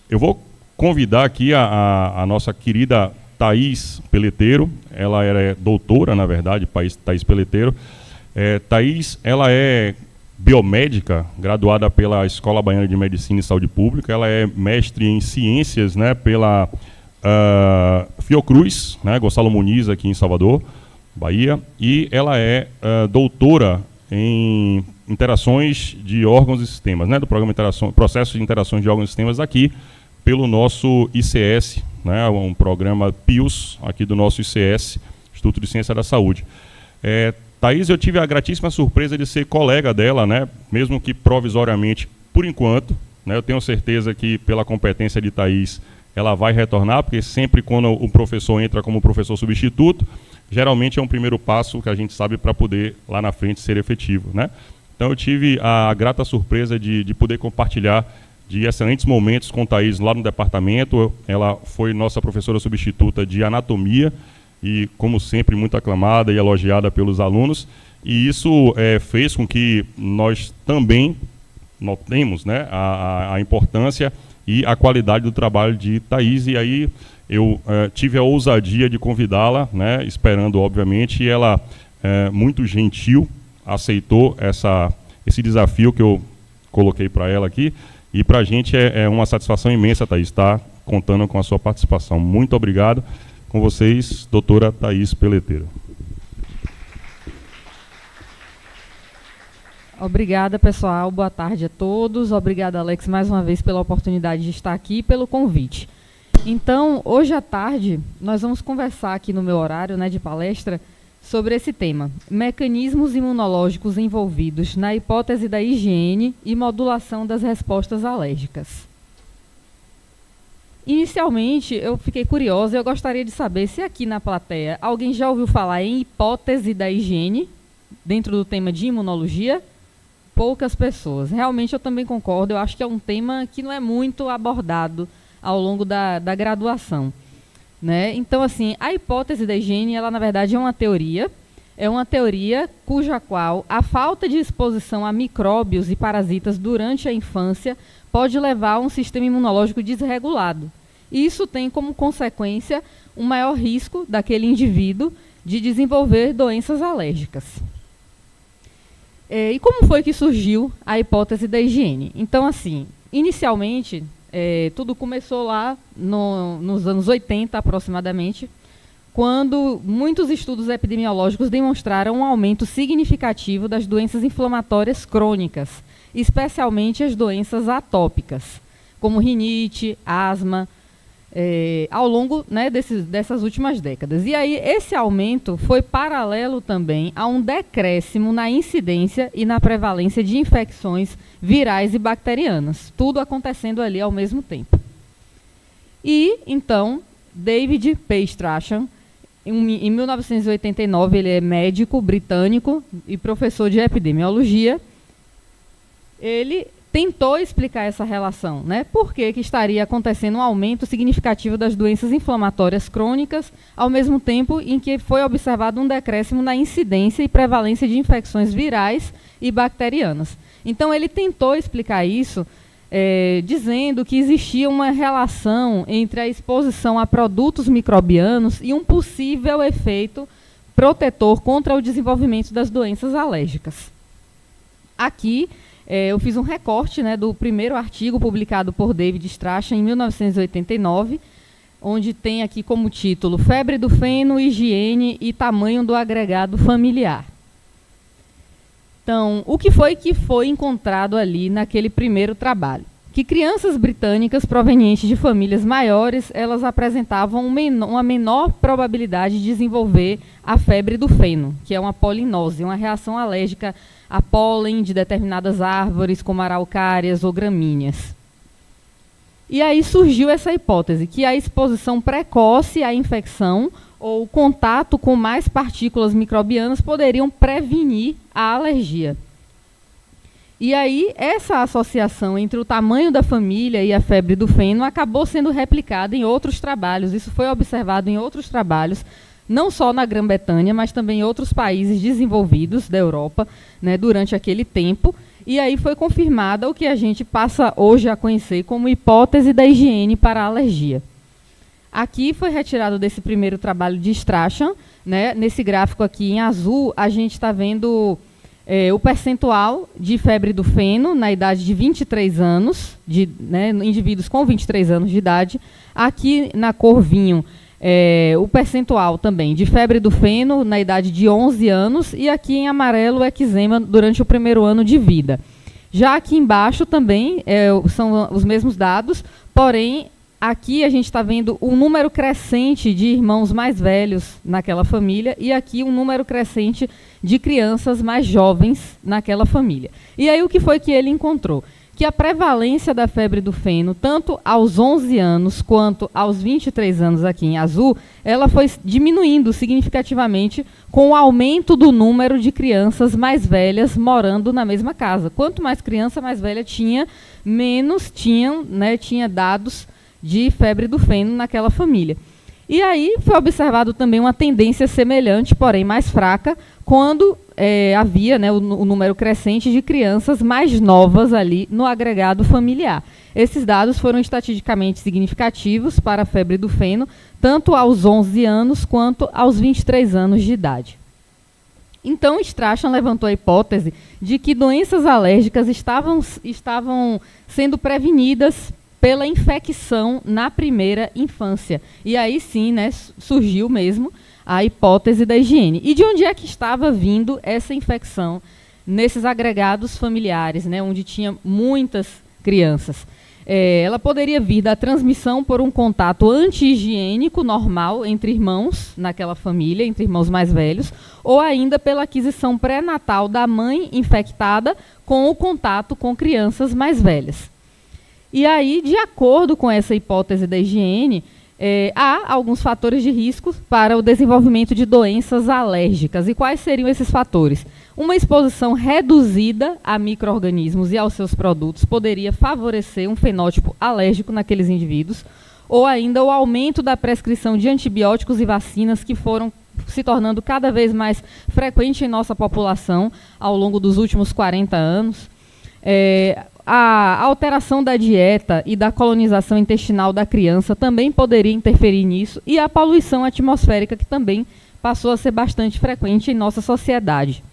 Eu vou convidar aqui a nossa querida Thaís Peleteiro. Ela é doutora, na verdade, Thaís Peleteiro. Thaís, ela é biomédica, graduada pela Escola Baiana de Medicina e Saúde Pública. Ela é mestre em ciências, né, pela Fiocruz, né, Gonçalo Muniz, aqui em Salvador, Bahia. E ela é doutora em interações de órgãos e sistemas, né, do programa Processo de Interações de Órgãos e Sistemas, aqui pelo nosso ICS, né, um programa PIUS aqui do nosso ICS, Instituto de Ciência da Saúde. Thaís, eu tive a gratíssima surpresa de ser colega dela, né, mesmo que provisoriamente, por enquanto, né. Eu tenho certeza que, pela competência de Thaís, ela vai retornar, porque sempre quando o professor entra como professor substituto, geralmente é um primeiro passo que a gente sabe para poder, lá na frente, ser efetivo, né. Então eu tive a grata surpresa de poder compartilhar de excelentes momentos com Thaís lá no departamento. Ela foi nossa professora substituta de anatomia, e, como sempre, muito aclamada e elogiada pelos alunos, e isso fez com que nós também notemos, né, a importância e a qualidade do trabalho de Thaís. E aí eu tive a ousadia de convidá-la, né, esperando, obviamente, e ela, muito gentil, aceitou esse desafio que eu coloquei para ela aqui, e para a gente é uma satisfação imensa, Thaís, estar contando com a sua participação. Muito obrigado. Com vocês, doutora Thaís Peleteiro. Obrigada, pessoal. Boa tarde a todos. Obrigada, Alex, mais uma vez pela oportunidade de estar aqui e pelo convite. Então, hoje à tarde, nós vamos conversar aqui no meu horário, né, de palestra sobre esse tema: mecanismos imunológicos envolvidos na hipótese da higiene e modulação das respostas alérgicas. Inicialmente, eu fiquei curiosa e eu gostaria de saber se aqui na plateia alguém já ouviu falar em hipótese da higiene dentro do tema de imunologia. Poucas pessoas. Realmente eu também concordo, eu acho que é um tema que não é muito abordado ao longo da graduação, né? Então, assim, a hipótese da higiene, ela na verdade é uma teoria cuja qual a falta de exposição a micróbios e parasitas durante a infância pode levar a um sistema imunológico desregulado. E isso tem como consequência um maior risco daquele indivíduo de desenvolver doenças alérgicas. E como foi que surgiu a hipótese da higiene? Então, assim, inicialmente, tudo começou lá nos anos 80, aproximadamente, quando muitos estudos epidemiológicos demonstraram um aumento significativo das doenças inflamatórias crônicas, especialmente as doenças atópicas, como rinite, asma, ao longo, né, dessas últimas décadas. E aí esse aumento foi paralelo também a um decréscimo na incidência e na prevalência de infecções virais e bacterianas, tudo acontecendo ali ao mesmo tempo. E, então, David P. Strachan, em 1989, ele é médico britânico e professor de epidemiologia. Ele tentou explicar essa relação, né? Por que estaria acontecendo um aumento significativo das doenças inflamatórias crônicas, ao mesmo tempo em que foi observado um decréscimo na incidência e prevalência de infecções virais e bacterianas. Então, ele tentou explicar isso, dizendo que existia uma relação entre a exposição a produtos microbianos e um possível efeito protetor contra o desenvolvimento das doenças alérgicas. Aqui, eu fiz um recorte, né, do primeiro artigo publicado por David Strachan em 1989, onde tem aqui como título Febre do feno, higiene e tamanho do agregado familiar. Então, o que foi encontrado ali naquele primeiro trabalho? Que crianças britânicas provenientes de famílias maiores, elas apresentavam uma menor probabilidade de desenvolver a febre do feno, que é uma polinose, uma reação alérgica a pólen de determinadas árvores, como araucárias ou gramíneas. E aí surgiu essa hipótese, que a exposição precoce à infecção ou o contato com mais partículas microbianas poderiam prevenir a alergia. E aí, essa associação entre o tamanho da família e a febre do feno acabou sendo replicada em outros trabalhos. Isso foi observado em outros trabalhos, não só na Grã-Bretanha, mas também em outros países desenvolvidos da Europa, né, durante aquele tempo. E aí foi confirmada o que a gente passa hoje a conhecer como hipótese da higiene para a alergia. Aqui foi retirado desse primeiro trabalho de Strachan, né? Nesse gráfico aqui em azul, a gente está vendo o percentual de febre do feno na idade de 23 anos, indivíduos com 23 anos de idade. Aqui na cor vinho, o percentual também de febre do feno na idade de 11 anos e aqui em amarelo o eczema durante o primeiro ano de vida. Já aqui embaixo também são os mesmos dados, porém aqui a gente está vendo um número crescente de irmãos mais velhos naquela família e aqui um número crescente de crianças mais jovens naquela família. E aí o que foi que ele encontrou? Que a prevalência da febre do feno, tanto aos 11 anos quanto aos 23 anos aqui em azul, ela foi diminuindo significativamente com o aumento do número de crianças mais velhas morando na mesma casa. Quanto mais criança mais velha tinha, menos tinha dados de febre do feno naquela família. E aí foi observado também uma tendência semelhante, porém mais fraca, quando havia o número crescente de crianças mais novas ali no agregado familiar. Esses dados foram estatisticamente significativos para a febre do feno, tanto aos 11 anos quanto aos 23 anos de idade. Então, Strachan levantou a hipótese de que doenças alérgicas estavam sendo prevenidas pela infecção na primeira infância. E aí sim, surgiu mesmo a hipótese da higiene. E de onde é que estava vindo essa infecção nesses agregados familiares, onde tinha muitas crianças? Ela poderia vir da transmissão por um contato anti-higiênico normal entre irmãos naquela família, entre irmãos mais velhos, ou ainda pela aquisição pré-natal da mãe infectada com o contato com crianças mais velhas. E aí, de acordo com essa hipótese da higiene, há alguns fatores de risco para o desenvolvimento de doenças alérgicas. E quais seriam esses fatores? Uma exposição reduzida a micro-organismos e aos seus produtos poderia favorecer um fenótipo alérgico naqueles indivíduos, ou ainda o aumento da prescrição de antibióticos e vacinas que foram se tornando cada vez mais frequente em nossa população ao longo dos últimos 40 anos. A alteração da dieta e da colonização intestinal da criança também poderia interferir nisso, e a poluição atmosférica, que também passou a ser bastante frequente em nossa sociedade.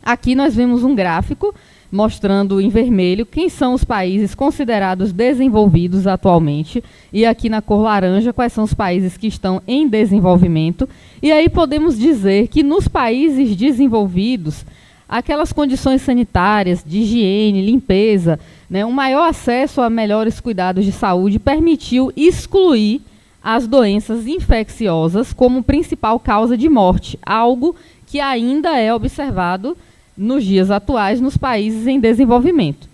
Aqui nós vemos um gráfico mostrando em vermelho quem são os países considerados desenvolvidos atualmente, e aqui na cor laranja quais são os países que estão em desenvolvimento. E aí podemos dizer que nos países desenvolvidos, aquelas condições sanitárias, de higiene, limpeza, um maior acesso a melhores cuidados de saúde permitiu excluir as doenças infecciosas como principal causa de morte, algo que ainda é observado nos dias atuais nos países em desenvolvimento.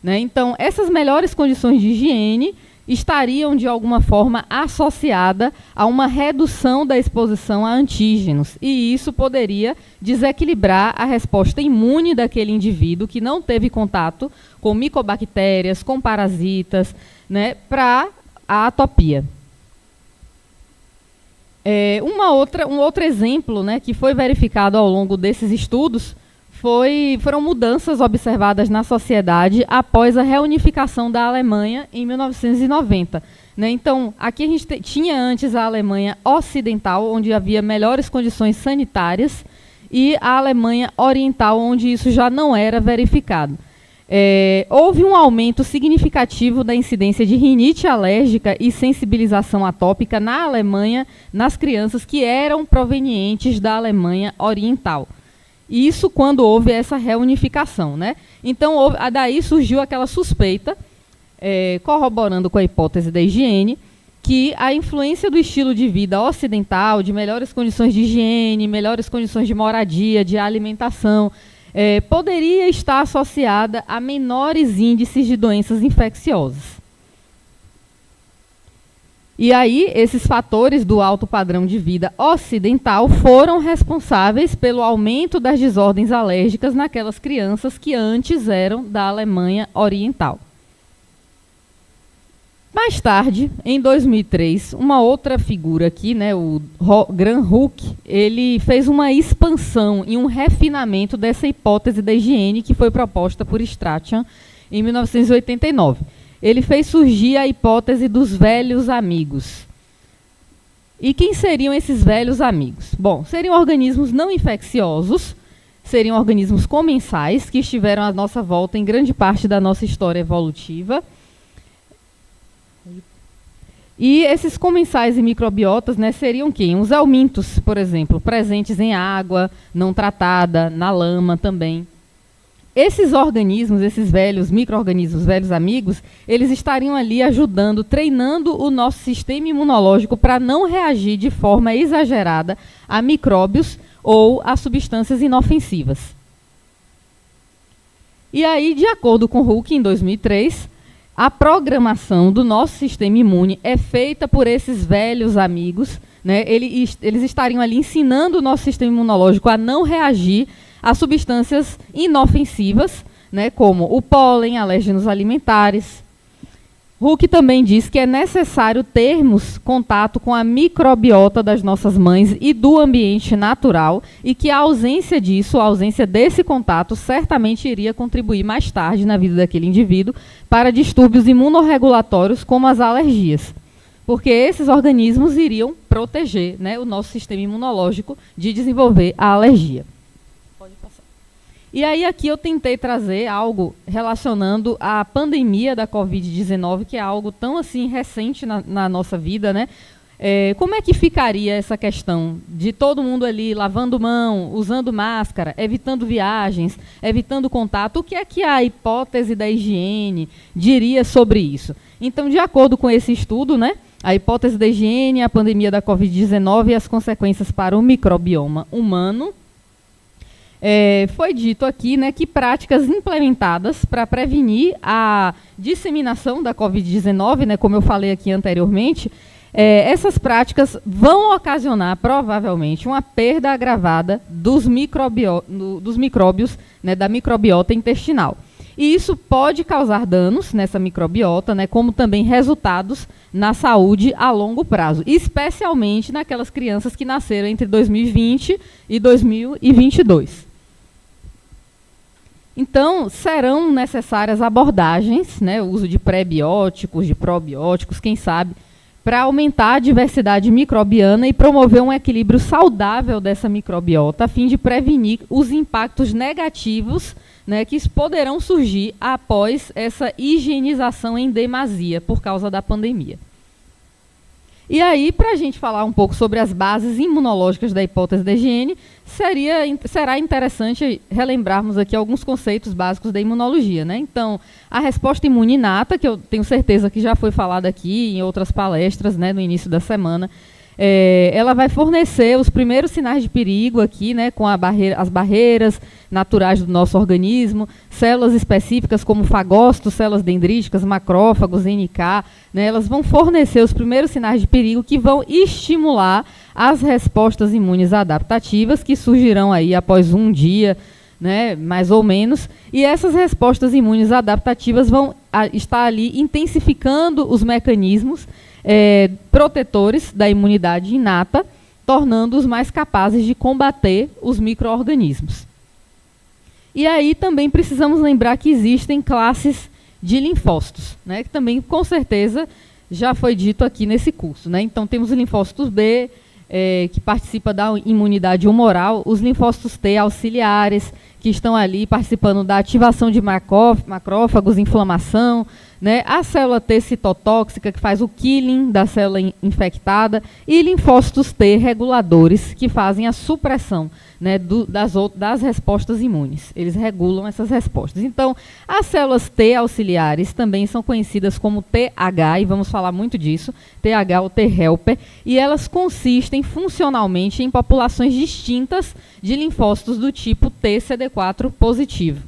Então, essas melhores condições de higiene estariam, de alguma forma, associadas a uma redução da exposição a antígenos. E isso poderia desequilibrar a resposta imune daquele indivíduo que não teve contato com micobactérias, com parasitas, para a atopia. Um outro exemplo que foi verificado ao longo desses estudos foram mudanças observadas na sociedade após a reunificação da Alemanha em 1990. Então, aqui a gente tinha antes a Alemanha Ocidental, onde havia melhores condições sanitárias, e a Alemanha Oriental, onde isso já não era verificado. Houve um aumento significativo da incidência de rinite alérgica e sensibilização atópica na Alemanha, nas crianças que eram provenientes da Alemanha Oriental. Isso quando houve essa reunificação. Então, daí surgiu aquela suspeita, corroborando com a hipótese da higiene, que a influência do estilo de vida ocidental, de melhores condições de higiene, melhores condições de moradia, de alimentação, poderia estar associada a menores índices de doenças infecciosas. E aí, esses fatores do alto padrão de vida ocidental foram responsáveis pelo aumento das desordens alérgicas naquelas crianças que antes eram da Alemanha Oriental. Mas Mais tarde, em 2003, uma outra figura aqui, né, o Graham Hooke, ele fez uma expansão e um refinamento dessa hipótese da higiene que foi proposta por Strachan em 1989. Ele fez surgir a hipótese dos velhos amigos. E quem seriam esses velhos amigos? Bom, seriam organismos não infecciosos, seriam organismos comensais que estiveram à nossa volta em grande parte da nossa história evolutiva. E esses comensais e microbiotas, né, seriam quem? Os helmintos, por exemplo, presentes em água não tratada, na lama também. Esses organismos, esses velhos micro-organismos, velhos amigos, eles estariam ali ajudando, treinando o nosso sistema imunológico para não reagir de forma exagerada a micróbios ou a substâncias inofensivas. E aí, de acordo com Hooke, em 2003, a programação do nosso sistema imune é feita por esses velhos amigos, né? Eles estariam ali ensinando o nosso sistema imunológico a não reagir a substâncias inofensivas, né, como o pólen, alérgenos alimentares. Hooke também diz que é necessário termos contato com a microbiota das nossas mães e do ambiente natural e que a ausência disso, a ausência desse contato, certamente iria contribuir mais tarde na vida daquele indivíduo para distúrbios imunorregulatórios como as alergias. Porque esses organismos iriam proteger, né, o nosso sistema imunológico de desenvolver a alergia. Pode passar. E aí aqui eu tentei trazer algo relacionando a pandemia da Covid-19, que é algo tão assim recente na nossa vida, né? Como é que ficaria essa questão de todo mundo ali lavando mão, usando máscara, evitando viagens, evitando contato? O que é que a hipótese da higiene diria sobre isso? Então, de acordo com esse estudo, né, a hipótese da higiene, a pandemia da Covid-19 e as consequências para o microbioma humano, foi dito aqui, né, que práticas implementadas para prevenir a disseminação da Covid-19, né, como eu falei aqui anteriormente, essas práticas vão ocasionar, provavelmente, uma perda agravada dos micróbios, né, da microbiota intestinal. E isso pode causar danos nessa microbiota, né, como também resultados na saúde a longo prazo, especialmente naquelas crianças que nasceram entre 2020 e 2022. Então, serão necessárias abordagens, né, o uso de pré-bióticos, de probióticos, quem sabe, para aumentar a diversidade microbiana e promover um equilíbrio saudável dessa microbiota, a fim de prevenir os impactos negativos, né, que poderão surgir após essa higienização em demasia por causa da pandemia. E aí, para a gente falar um pouco sobre as bases imunológicas da hipótese da higiene, será interessante relembrarmos aqui alguns conceitos básicos da imunologia, né? Então, a resposta imune inata, que eu tenho certeza que já foi falada aqui em outras palestras, né, no início da semana, ela vai fornecer os primeiros sinais de perigo aqui, né, com as barreiras naturais do nosso organismo, células específicas como fagócitos, células dendríticas, macrófagos, NK, né, elas vão fornecer os primeiros sinais de perigo que vão estimular as respostas imunes adaptativas que surgirão aí após um dia, né, mais ou menos, e essas respostas imunes adaptativas vão estar ali intensificando os mecanismos protetores da imunidade inata, tornando-os mais capazes de combater os micro-organismos. E aí também precisamos lembrar que existem classes de linfócitos, né, que também, com certeza, já foi dito aqui nesse curso, né? Então, temos os linfócitos B, que participa da imunidade humoral, os linfócitos T auxiliares, que estão ali participando da ativação de macrófagos, inflamação, né? A célula T citotóxica, que faz o killing da célula infectada, e linfócitos T reguladores, que fazem a supressão, né, das respostas imunes. Eles regulam essas respostas. Então, as células T auxiliares também são conhecidas como TH, e vamos falar muito disso, TH ou T helper, e elas consistem funcionalmente em populações distintas de linfócitos do tipo TCD4 positivo.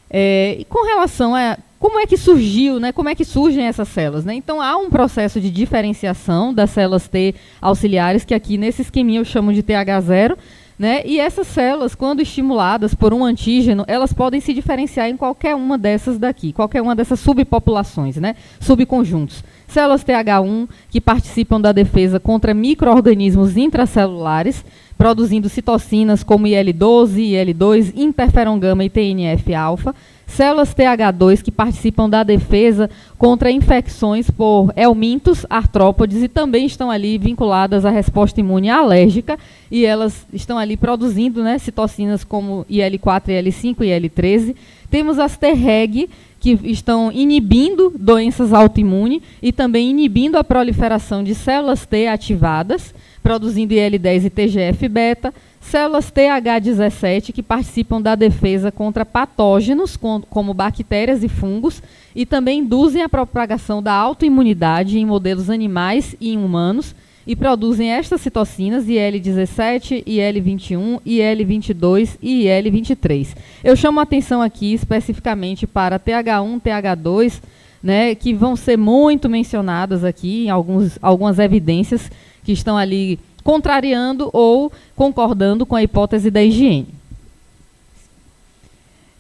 E com relação a como é que surgiu, né, como é que surgem essas células, né? Então, há um processo de diferenciação das células T auxiliares, que aqui nesse esqueminha eu chamo de TH0, né? E essas células, quando estimuladas por um antígeno, elas podem se diferenciar em qualquer uma dessas daqui, qualquer uma dessas subpopulações, né? Subconjuntos. Células TH1, que participam da defesa contra micro-organismos intracelulares, produzindo citocinas como IL-12, IL-2, interferon gama e TNF-alfa. Células TH2, que participam da defesa contra infecções por helmintos, artrópodes, e também estão ali vinculadas à resposta imune alérgica, e elas estão ali produzindo, né, citocinas como IL-4, IL-5 e IL-13. Temos as Treg, que estão inibindo doenças autoimunes e também inibindo a proliferação de células T ativadas, produzindo IL-10 e TGF-beta. Células TH17, que participam da defesa contra patógenos, como bactérias e fungos, e também induzem a propagação da autoimunidade em modelos animais e em humanos, e produzem estas citocinas, IL-17, IL-21, IL-22 e IL-23. Eu chamo a atenção aqui especificamente para TH1, TH2, né, que vão ser muito mencionadas aqui em algumas evidências que estão ali contrariando ou concordando com a hipótese da higiene.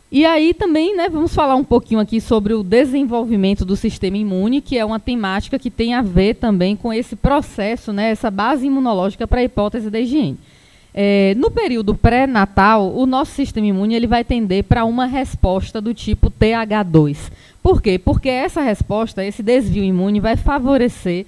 E aí também, né, vamos falar um pouquinho aqui sobre o desenvolvimento do sistema imune, que é uma temática que tem a ver também com esse processo, né, essa base imunológica para a hipótese da higiene. No período pré-natal, o nosso sistema imune ele vai tender para uma resposta do tipo TH2. Por quê? Porque essa resposta, esse desvio imune vai favorecer,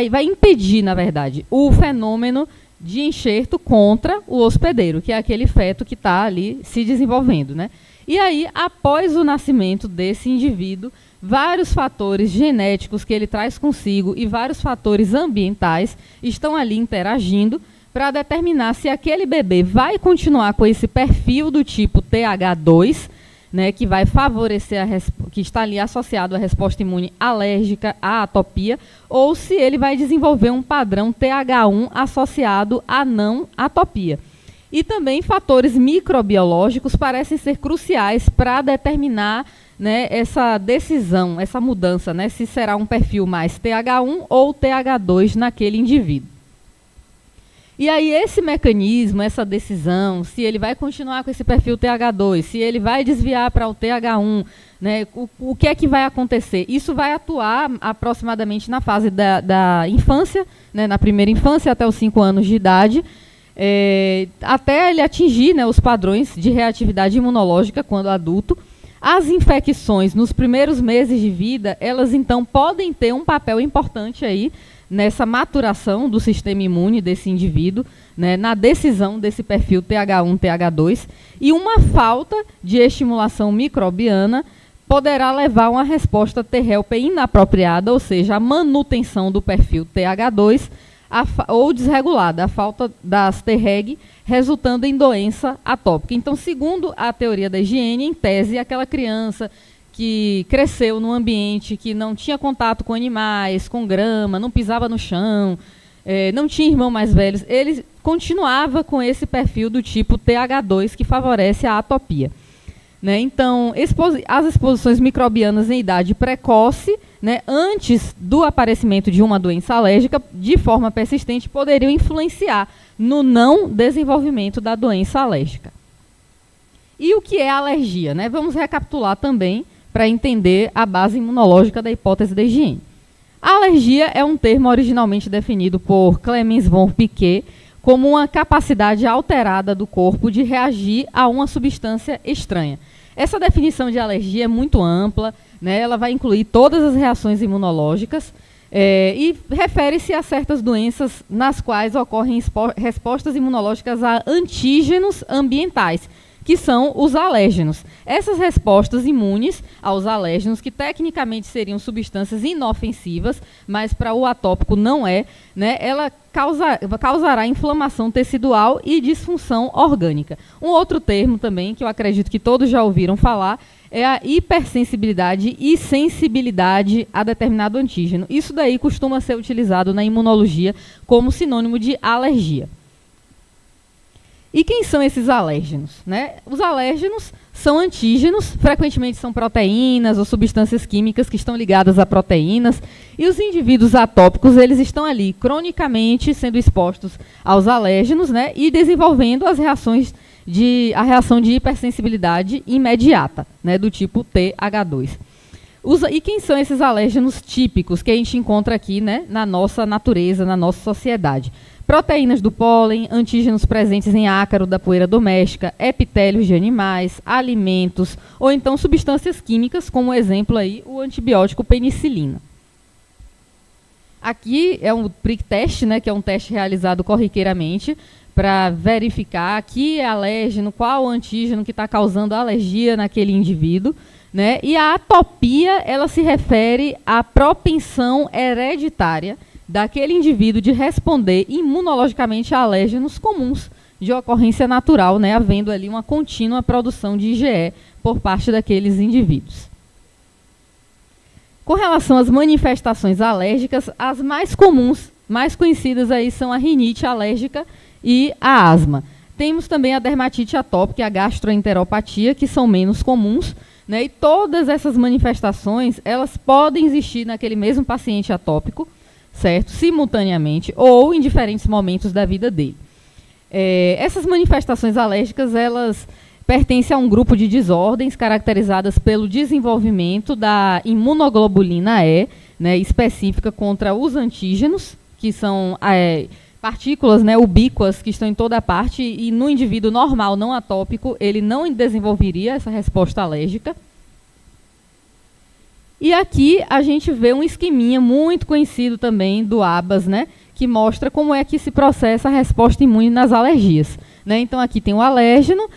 vai impedir, na verdade, o fenômeno de enxerto contra o hospedeiro, que é aquele feto que está ali se desenvolvendo, né? E aí, após o nascimento desse indivíduo, vários fatores genéticos que ele traz consigo e vários fatores ambientais estão ali interagindo para determinar se aquele bebê vai continuar com esse perfil do tipo TH2, né, que vai favorecer, que está ali associado à resposta imune alérgica, à atopia, ou se ele vai desenvolver um padrão TH1 associado à não atopia. E também fatores microbiológicos parecem ser cruciais para determinar, né, essa decisão, essa mudança, né, se será um perfil mais TH1 ou TH2 naquele indivíduo. E aí esse mecanismo, essa decisão, se ele vai continuar com esse perfil TH2, se ele vai desviar para o TH1, né, o que é que vai acontecer? Isso vai atuar aproximadamente na fase da infância, né, na primeira infância até os 5 anos de idade, até ele atingir, né, os padrões de reatividade imunológica quando adulto. As infecções nos primeiros meses de vida, elas então podem ter um papel importante aí nessa maturação do sistema imune desse indivíduo, né, na decisão desse perfil TH1, TH2, e uma falta de estimulação microbiana poderá levar a uma resposta T-helper inapropriada, ou seja, a manutenção do perfil TH2 ou desregulada, a falta das Treg, resultando em doença atópica. Então, segundo a teoria da higiene, em tese, aquela criança que cresceu num ambiente que não tinha contato com animais, com grama, não pisava no chão, não tinha irmão mais velhos, ele continuava com esse perfil do tipo TH2, que favorece a atopia. Né? Então, as exposições microbianas em idade precoce, né, antes do aparecimento de uma doença alérgica, de forma persistente, poderiam influenciar no não desenvolvimento da doença alérgica. E o que é alergia? Né? Vamos recapitular também, para entender a base imunológica da hipótese da higiene. A alergia é um termo originalmente definido por Clemens von Piquet como uma capacidade alterada do corpo de reagir a uma substância estranha. Essa definição de alergia é muito ampla, né? Ela vai incluir todas as reações imunológicas e refere-se a certas doenças nas quais ocorrem respostas imunológicas a antígenos ambientais, que são os alérgenos. Essas respostas imunes aos alérgenos, que tecnicamente seriam substâncias inofensivas, mas para o atópico não é, né, ela causará inflamação tecidual e disfunção orgânica. Um outro termo também, que eu acredito que todos já ouviram falar, é a hipersensibilidade e sensibilidade a determinado antígeno. Isso daí costuma ser utilizado na imunologia como sinônimo de alergia. E quem são esses alérgenos? Né? Os alérgenos são antígenos, frequentemente são proteínas ou substâncias químicas que estão ligadas a proteínas, e os indivíduos atópicos, eles estão ali cronicamente sendo expostos aos alérgenos, né, e desenvolvendo as reações a reação de hipersensibilidade imediata, né, do tipo TH2. E quem são esses alérgenos típicos que a gente encontra aqui, né, na nossa natureza, na nossa sociedade? Proteínas do pólen, antígenos presentes em ácaro da poeira doméstica, epitélios de animais, alimentos, ou então substâncias químicas, como exemplo aí o antibiótico penicilina. Aqui é um prick test, né, que é um teste realizado corriqueiramente para verificar que é alérgeno, qual o antígeno que está causando alergia naquele indivíduo. Né? E a atopia, ela se refere à propensão hereditária daquele indivíduo de responder imunologicamente a alérgenos comuns de ocorrência natural, né? Havendo ali uma contínua produção de IgE por parte daqueles indivíduos. Com relação às manifestações alérgicas, as mais comuns, mais conhecidas aí são a rinite alérgica e a asma. Temos também a dermatite atópica e a gastroenteropatia, que são menos comuns, né? E todas essas manifestações, elas podem existir naquele mesmo paciente atópico, certo? Simultaneamente ou em diferentes momentos da vida dele. Essas manifestações alérgicas, elas pertencem a um grupo de desordens caracterizadas pelo desenvolvimento da imunoglobulina E, né, específica contra os antígenos, que são partículas, né, ubíquas que estão em toda a parte, e no indivíduo normal, não atópico, ele não desenvolveria essa resposta alérgica. E aqui a gente vê um esqueminha muito conhecido também do ABAS, né, que mostra como é que se processa a resposta imune nas alergias. Né? Então aqui tem o alérgeno,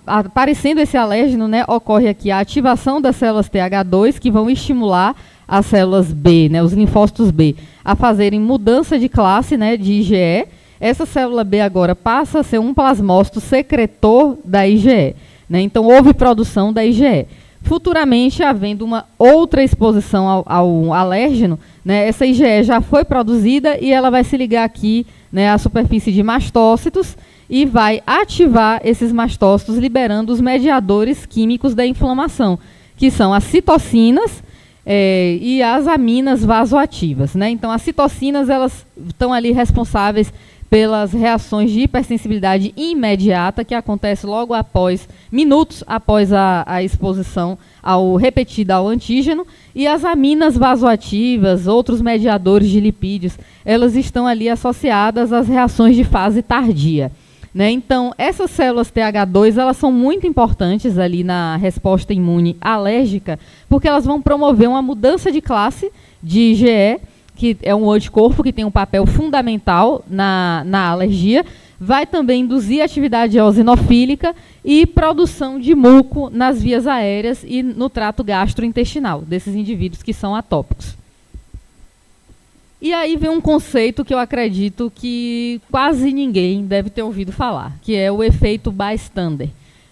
aparecendo esse alérgeno, né, ocorre aqui a ativação das células TH2, que vão estimular as células B, né, os linfócitos B, a fazerem mudança de classe, né, de IgE. Essa célula B agora passa a ser um plasmócito secretor da IgE. Né? Então houve produção da IgE. Futuramente, havendo uma outra exposição ao alérgeno, né, essa IgE já foi produzida e ela vai se ligar aqui, né, à superfície de mastócitos e vai ativar esses mastócitos, liberando os mediadores químicos da inflamação, que são as citocinas e as aminas vasoativas. Né? Então, as citocinas, elas estão ali responsáveis pelas reações de hipersensibilidade imediata, que acontece logo após, minutos após a exposição repetida ao antígeno, e as aminas vasoativas, outros mediadores de lipídios, elas estão ali associadas às reações de fase tardia. Né? Então, essas células TH2, elas são muito importantes ali na resposta imune alérgica, porque elas vão promover uma mudança de classe de IgE, que é um anticorpo que tem um papel fundamental na alergia, vai também induzir atividade eosinofílica e produção de muco nas vias aéreas e no trato gastrointestinal desses indivíduos que são atópicos. E aí vem um conceito que eu acredito que quase ninguém deve ter ouvido falar, que é o efeito bystander.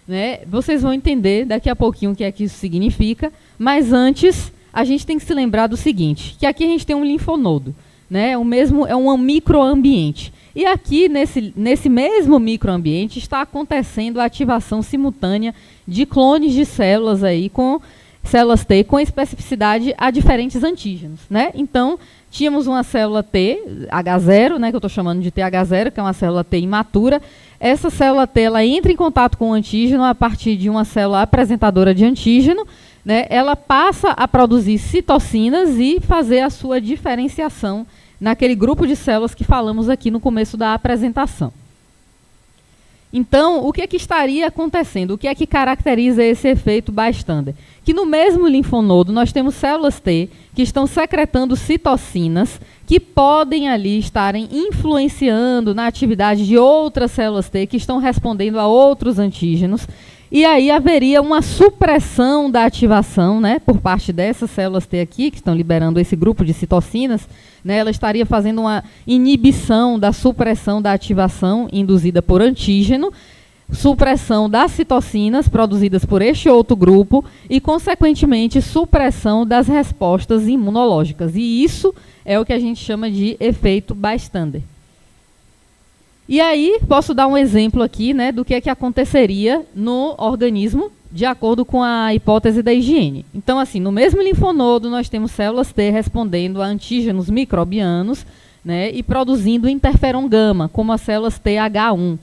Né? Vocês vão entender daqui a pouquinho o que é que isso significa, mas antes a gente tem que se lembrar do seguinte, que aqui a gente tem um linfonodo, né? É um microambiente. E aqui, nesse mesmo microambiente, está acontecendo a ativação simultânea de clones de células aí, com células T com especificidade a diferentes antígenos. Né? Então, tínhamos uma célula T, H0, né, que eu estou chamando de TH0, que é uma célula T imatura. Essa célula T, ela entra em contato com o antígeno a partir de uma célula apresentadora de antígeno. Né, ela passa a produzir citocinas e fazer a sua diferenciação naquele grupo de células que falamos aqui no começo da apresentação. Então, o que é que estaria acontecendo? O que é que caracteriza esse efeito bystander? Que no mesmo linfonodo nós temos células T que estão secretando citocinas que podem ali estarem influenciando na atividade de outras células T que estão respondendo a outros antígenos. E aí haveria uma supressão da ativação, né, por parte dessas células T aqui, que estão liberando esse grupo de citocinas. Né, ela estaria fazendo uma inibição da supressão da ativação induzida por antígeno, supressão das citocinas produzidas por este outro grupo e, consequentemente, supressão das respostas imunológicas. E isso é o que a gente chama de efeito bystander. E aí, posso dar um exemplo aqui, né, do que aconteceria no organismo, de acordo com a hipótese da higiene. Então, assim, no mesmo linfonodo, nós temos células T respondendo a antígenos microbianos, né, e produzindo interferon gama, como as células TH1.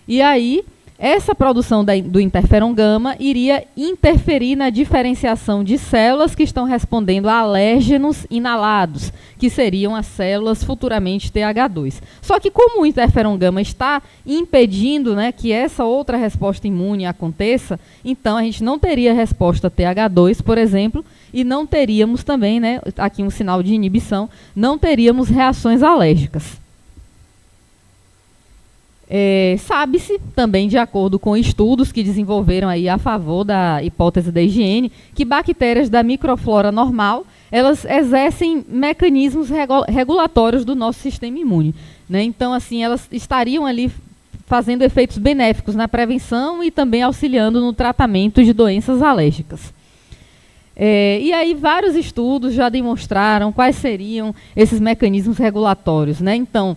E aí, essa produção do interferon gama iria interferir na diferenciação de células que estão respondendo a alérgenos inalados, que seriam as células futuramente TH2. Só que como o interferon gama está impedindo, né, que essa outra resposta imune aconteça, então a gente não teria resposta TH2, por exemplo, e não teríamos também, né, aqui um sinal de inibição, não teríamos reações alérgicas. Sabe-se também, de acordo com estudos que desenvolveram aí a favor da hipótese da higiene, que bactérias da microflora normal, elas exercem mecanismos regulatórios do nosso sistema imune, né? Então, assim, elas estariam ali fazendo efeitos benéficos na prevenção e também auxiliando no tratamento de doenças alérgicas. E aí vários estudos já demonstraram quais seriam esses mecanismos regulatórios, né? Então,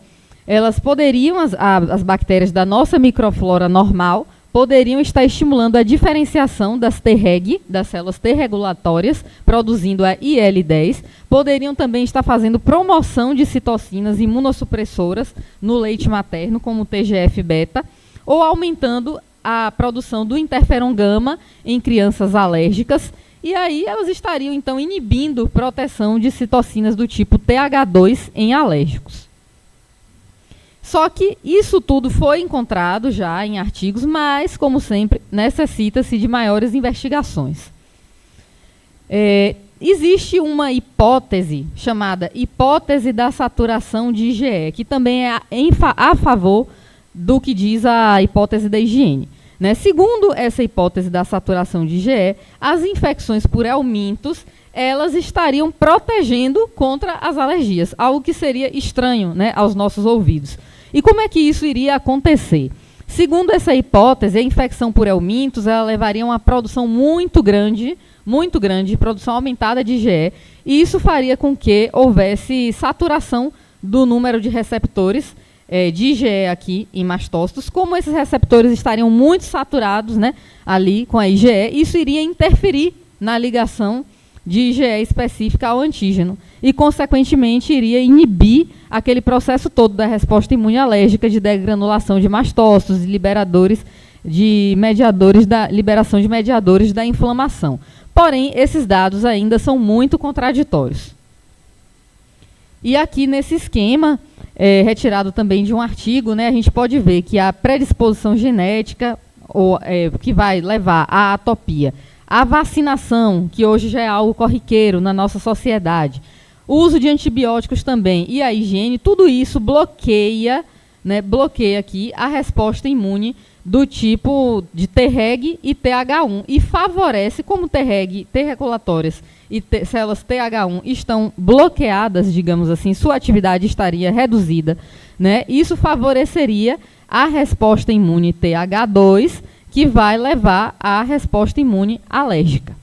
elas poderiam, as bactérias da nossa microflora normal, poderiam estar estimulando a diferenciação das Treg, das células T regulatórias, produzindo a IL-10, poderiam também estar fazendo promoção de citocinas imunossupressoras no leite materno, como o TGF-beta, ou aumentando a produção do interferon gama em crianças alérgicas, e aí elas estariam, então, inibindo proteção de citocinas do tipo TH2 em alérgicos. Só que isso tudo foi encontrado já em artigos, mas, como sempre, necessita-se de maiores investigações. Existe uma hipótese chamada hipótese da saturação de IgE, que também é a favor do que diz a hipótese da higiene. Né? Segundo essa hipótese da saturação de IgE, as infecções por helmintos, elas estariam protegendo contra as alergias, algo que seria estranho, né, aos nossos ouvidos. E como é que isso iria acontecer? Segundo essa hipótese, a infecção por helmintos ela levaria a uma produção muito grande, produção aumentada de IgE, e isso faria com que houvesse saturação do número de receptores de IgE aqui em mastócitos. Como esses receptores estariam muito saturados, né, ali com a IgE, isso iria interferir na ligação de IgE específica ao antígeno e, consequentemente, iria inibir aquele processo todo da resposta imune alérgica de degranulação de mastócitos e liberação de mediadores da inflamação. Porém, esses dados ainda são muito contraditórios. E aqui nesse esquema, retirado também de um artigo, né, a gente pode ver que a predisposição genética que vai levar à atopia, a vacinação, que hoje já é algo corriqueiro na nossa sociedade, o uso de antibióticos também e a higiene, tudo isso bloqueia aqui a resposta imune do tipo de Treg e TH1 e favorece, como Treg, T regulatórias e células TH1 estão bloqueadas, digamos assim, sua atividade estaria reduzida, né? Isso favoreceria a resposta imune TH2, que vai levar à resposta imune alérgica.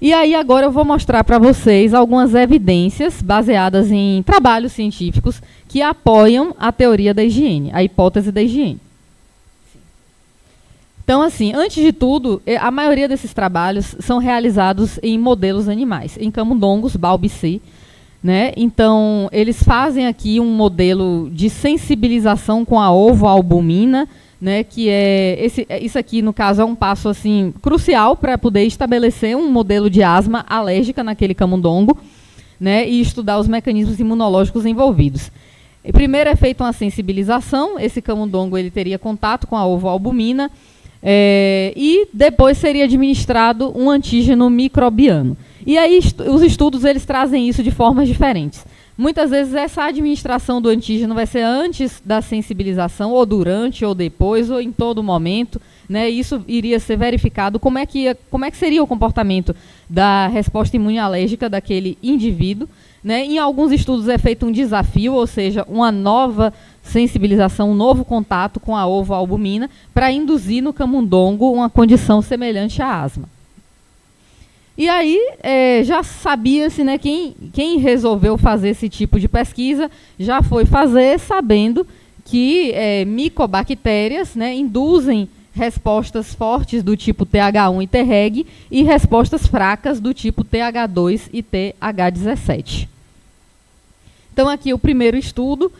E aí agora eu vou mostrar para vocês algumas evidências baseadas em trabalhos científicos que apoiam a teoria da higiene, a hipótese da higiene. Então, assim, antes de tudo, a maioria desses trabalhos são realizados em modelos animais, em camundongos, Balbi-C, né? Então, eles fazem aqui um modelo de sensibilização com a ovoalbumina, né, que isso aqui, no caso, é um passo assim, crucial para poder estabelecer um modelo de asma alérgica naquele camundongo, né, e estudar os mecanismos imunológicos envolvidos. Primeiro é feita uma sensibilização, esse camundongo ele teria contato com a ovoalbumina, e depois seria administrado um antígeno microbiano. E aí os estudos eles trazem isso de formas diferentes. Muitas vezes essa administração do antígeno vai ser antes da sensibilização, ou durante, ou depois, ou em todo momento, né? Isso iria ser verificado como é que seria o comportamento da resposta imune alérgica daquele indivíduo, né? Em alguns estudos é feito um desafio, ou seja, uma nova sensibilização, um novo contato com a ovoalbumina para induzir no camundongo uma condição semelhante à asma. E aí já sabia-se, né, quem resolveu fazer esse tipo de pesquisa já foi fazer sabendo que micobactérias, né, induzem respostas fortes do tipo TH1 e Treg e respostas fracas do tipo TH2 e TH17. Então aqui o primeiro estudo,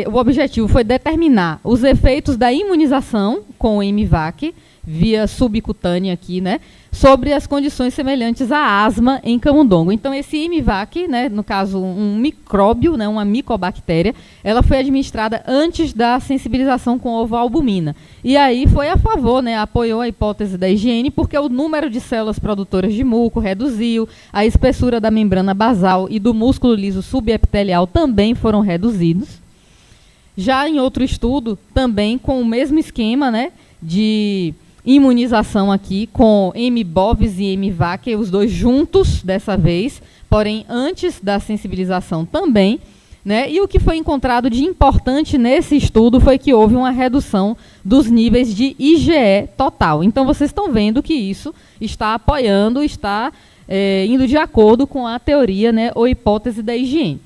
o objetivo foi determinar os efeitos da imunização com o MVAC, via subcutânea aqui, né, sobre as condições semelhantes à asma em camundongo. Então, esse MVAC, né, no caso, um micróbio, né, uma micobactéria, ela foi administrada antes da sensibilização com ovoalbumina. E aí foi a favor, né, apoiou a hipótese da higiene, porque o número de células produtoras de muco reduziu, a espessura da membrana basal e do músculo liso subepitelial também foram reduzidos. Já em outro estudo, também com o mesmo esquema, né, de imunização aqui com M-Bovis e M-Vac, os dois juntos dessa vez, porém antes da sensibilização também, né? E o que foi encontrado de importante nesse estudo foi que houve uma redução dos níveis de IgE total. Então vocês estão vendo que isso está apoiando, está indo de acordo com a teoria, né, ou hipótese da higiene.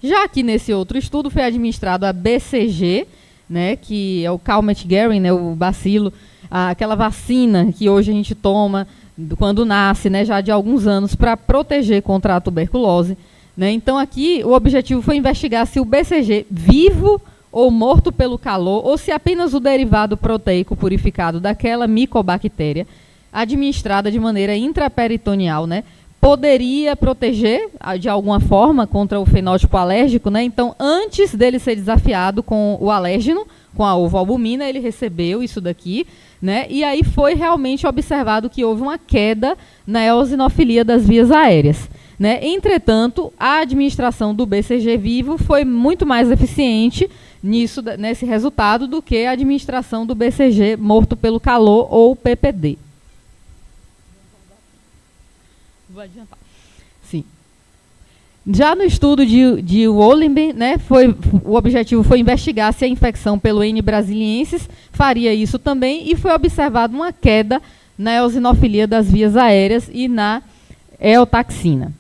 Já que nesse outro estudo foi administrado a BCG, né, que é o Calmette-Guerin, né, o bacilo, aquela vacina que hoje a gente toma quando nasce, né, já de alguns anos, para proteger contra a tuberculose. Né? Então, aqui, o objetivo foi investigar se o BCG vivo ou morto pelo calor, ou se apenas o derivado proteico purificado daquela micobactéria, administrada de maneira intraperitoneal, né, poderia proteger, de alguma forma, contra o fenótipo alérgico. Né? Então, antes dele ser desafiado com o alérgeno, com a ovoalbumina, ele recebeu isso daqui, né? E aí foi realmente observado que houve uma queda na eosinofilia das vias aéreas. Né? Entretanto, a administração do BCG vivo foi muito mais eficiente nesse resultado do que a administração do BCG morto pelo calor ou PPD. Vou adiantar. Sim. Já no estudo de Wollenben, né, o objetivo foi investigar se a infecção pelo N. brasiliensis faria isso também, e foi observada uma queda na eosinofilia das vias aéreas e na eotaxina.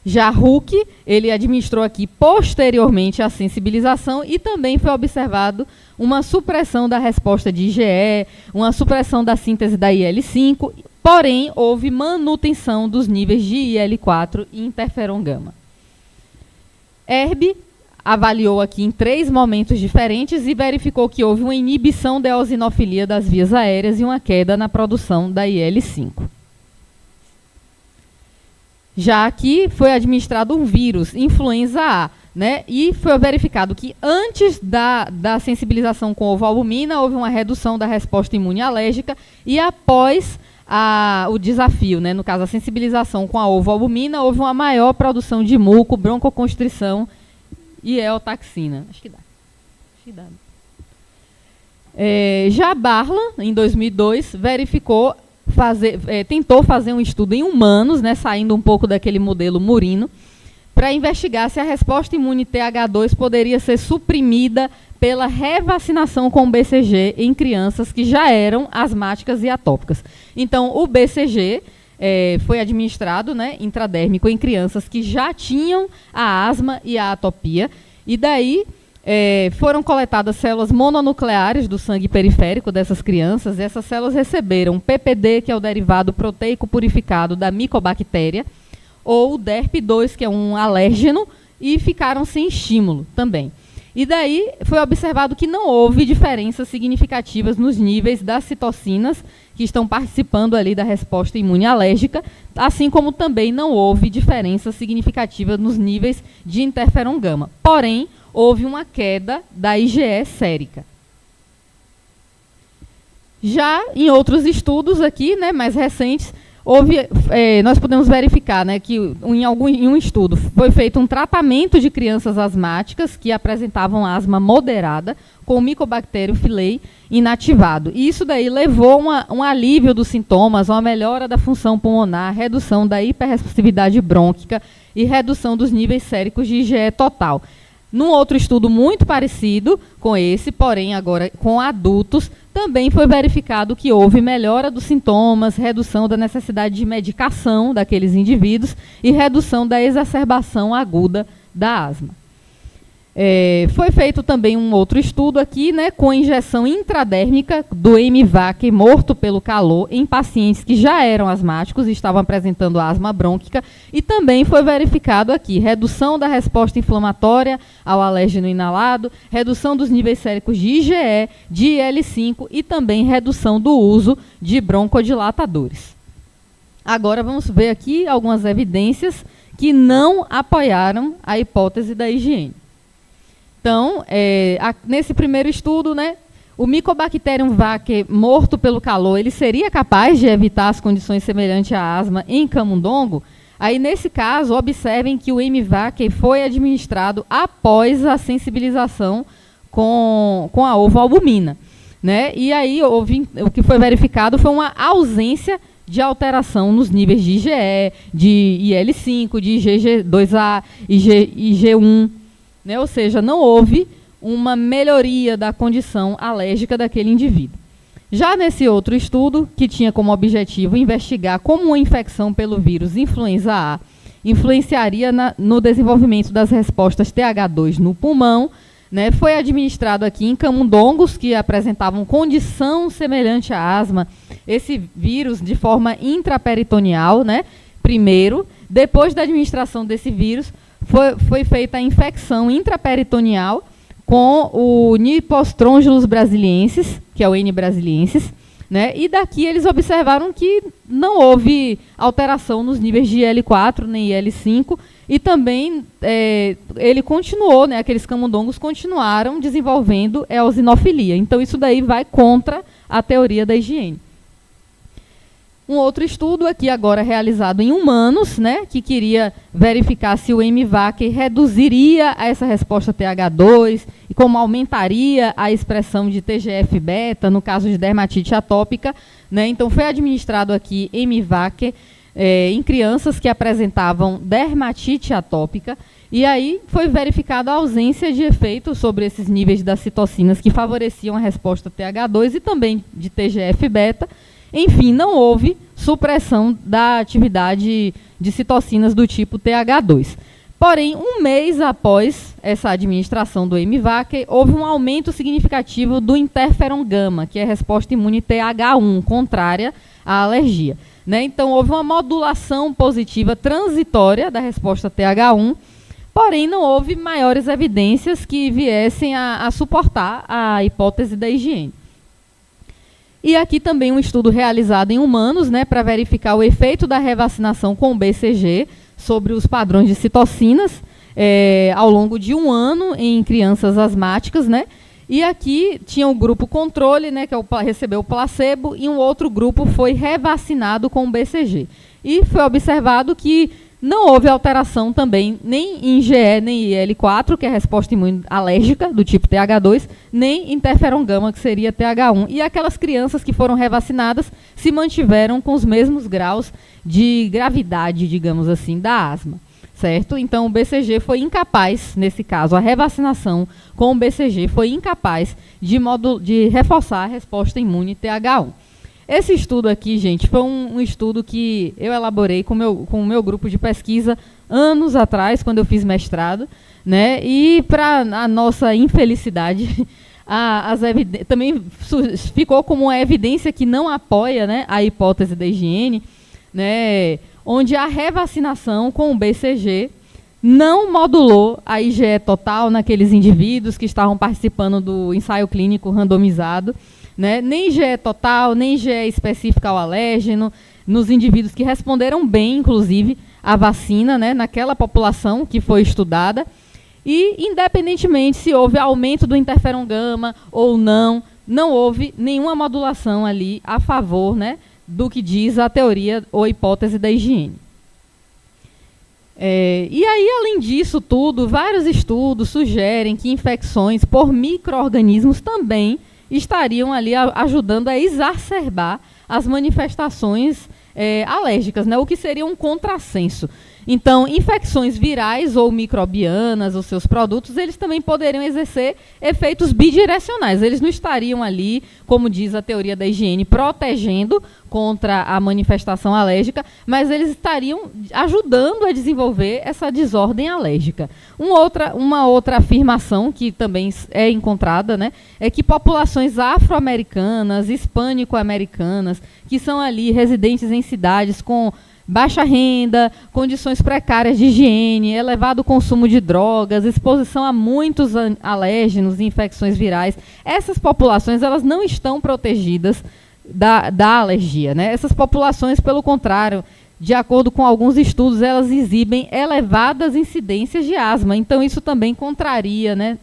Já Huck, ele administrou aqui posteriormente a sensibilização e também foi observado uma supressão da resposta de IgE, uma supressão da síntese da IL-5, porém houve manutenção dos níveis de IL-4 e interferon gama. Herb avaliou aqui em 3 momentos diferentes e verificou que houve uma inibição da eosinofilia das vias aéreas e uma queda na produção da IL-5. Já aqui foi administrado um vírus, influenza A, né? E foi verificado que antes da sensibilização com ovoalbumina houve uma redução da resposta imune alérgica e após o desafio, né? No caso a sensibilização com a ovoalbumina, houve uma maior produção de muco, broncoconstrição e eotaxina. Acho que dá. Já Barla, em 2002, tentou fazer um estudo em humanos, né, saindo um pouco daquele modelo murino, para investigar se a resposta imune TH2 poderia ser suprimida pela revacinação com BCG em crianças que já eram asmáticas e atópicas. Então, o BCG foi administrado, né, intradérmico em crianças que já tinham a asma e a atopia, e daí foram coletadas células mononucleares do sangue periférico dessas crianças, e essas células receberam PPD, que é o derivado proteico purificado da micobactéria, ou DERP2, que é um alérgeno, e ficaram sem estímulo também. E daí foi observado que não houve diferenças significativas nos níveis das citocinas que estão participando ali da resposta imune alérgica, assim como também não houve diferença significativa nos níveis de interferon gama. Porém, houve uma queda da IgE sérica. Já em outros estudos aqui, né, mais recentes, nós podemos verificar, né, que em um estudo foi feito um tratamento de crianças asmáticas que apresentavam asma moderada com o Mycobacterium filei inativado. E isso daí levou um alívio dos sintomas, uma melhora da função pulmonar, redução da hiperresponsividade brônquica e redução dos níveis séricos de IgE total. Num outro estudo muito parecido com esse, porém agora com adultos, também foi verificado que houve melhora dos sintomas, redução da necessidade de medicação daqueles indivíduos e redução da exacerbação aguda da asma. Foi feito também um outro estudo aqui, né, com injeção intradérmica do MVAC morto pelo calor em pacientes que já eram asmáticos e estavam apresentando asma brônquica, e também foi verificado aqui redução da resposta inflamatória ao alérgeno inalado, redução dos níveis séricos de IgE, de IL-5 e também redução do uso de broncodilatadores. Agora vamos ver aqui algumas evidências que não apoiaram a hipótese da higiene. Então, nesse primeiro estudo, né, o Mycobacterium vaccae morto pelo calor, ele seria capaz de evitar as condições semelhantes à asma em camundongo? Aí, nesse caso, observem que o MVAC foi administrado após a sensibilização com a ovoalbumina, né? E aí, o que foi verificado foi uma ausência de alteração nos níveis de IgE, de IL-5, de IgG2A, IG1, né? Ou seja, não houve uma melhoria da condição alérgica daquele indivíduo. Já nesse outro estudo, que tinha como objetivo investigar como uma infecção pelo vírus influenza A influenciaria no desenvolvimento das respostas TH2 no pulmão, né, foi administrado aqui em camundongos que apresentavam condição semelhante à asma, esse vírus de forma intraperitoneal, né, primeiro. Depois da administração desse vírus, foi feita a infecção intraperitoneal com o Nipostrongylus brasiliensis, que é o N. brasiliensis, né? E daqui eles observaram que não houve alteração nos níveis de IL-4 nem IL-5, e também ele continuou, né? Aqueles camundongos continuaram desenvolvendo eosinofilia. Então isso daí vai contra a teoria da higiene. Um outro estudo aqui agora realizado em humanos, né, que queria verificar se o MVAC reduziria essa resposta TH2 e como aumentaria a expressão de TGF-beta no caso de dermatite atópica, né? Então foi administrado aqui MVAC em crianças que apresentavam dermatite atópica, e aí foi verificada a ausência de efeito sobre esses níveis das citocinas que favoreciam a resposta TH2 e também de TGF-beta. Enfim, não houve supressão da atividade de citocinas do tipo TH2. Porém, um mês após essa administração do MVAC, houve um aumento significativo do interferon gama, que é a resposta imune TH1, contrária à alergia, né? Então, houve uma modulação positiva transitória da resposta TH1, porém, não houve maiores evidências que viessem a suportar a hipótese da higiene. E aqui também um estudo realizado em humanos, né, para verificar o efeito da revacinação com o BCG sobre os padrões de citocinas ao longo de 1 ano em crianças asmáticas, né? E aqui tinha o grupo controle, né, que recebeu o placebo, e um outro grupo foi revacinado com o BCG. E foi observado que não houve alteração também nem em IgE nem IL-4, que é a resposta imune alérgica do tipo TH2, nem interferon gama, que seria TH1. E aquelas crianças que foram revacinadas se mantiveram com os mesmos graus de gravidade, digamos assim, da asma, certo? Então o BCG foi incapaz, nesse caso, a revacinação com o BCG foi incapaz de reforçar a resposta imune TH1. Esse estudo aqui, gente, foi um estudo que eu elaborei com o meu grupo de pesquisa anos atrás, quando eu fiz mestrado, né? E, para a nossa infelicidade, também ficou como uma evidência que não apoia, né, a hipótese da higiene, né, onde a revacinação com o BCG não modulou a IgE total naqueles indivíduos que estavam participando do ensaio clínico randomizado, né? Nem IgE total, nem IgE específica ao alérgeno, nos indivíduos que responderam bem, inclusive, à vacina, né, naquela população que foi estudada. E, independentemente se houve aumento do interferon gama ou não, não houve nenhuma modulação ali a favor, né, do que diz a teoria ou hipótese da higiene. E aí, além disso tudo, vários estudos sugerem que infecções por micro-organismos também estariam ali ajudando a exacerbar as manifestações alérgicas, né? O que seria um contrassenso. Então, infecções virais ou microbianas, os seus produtos, eles também poderiam exercer efeitos bidirecionais. Eles não estariam ali, como diz a teoria da higiene, protegendo contra a manifestação alérgica, mas eles estariam ajudando a desenvolver essa desordem alérgica. Uma outra afirmação que também é encontrada, né, é que populações afro-americanas, hispânico-americanas, que são ali residentes em cidades com baixa renda, condições precárias de higiene, elevado consumo de drogas, exposição a muitos alérgenos e infecções virais, essas populações elas não estão protegidas da alergia, né? Essas populações, pelo contrário, de acordo com alguns estudos, elas exibem elevadas incidências de asma. Então, isso também contraria, né,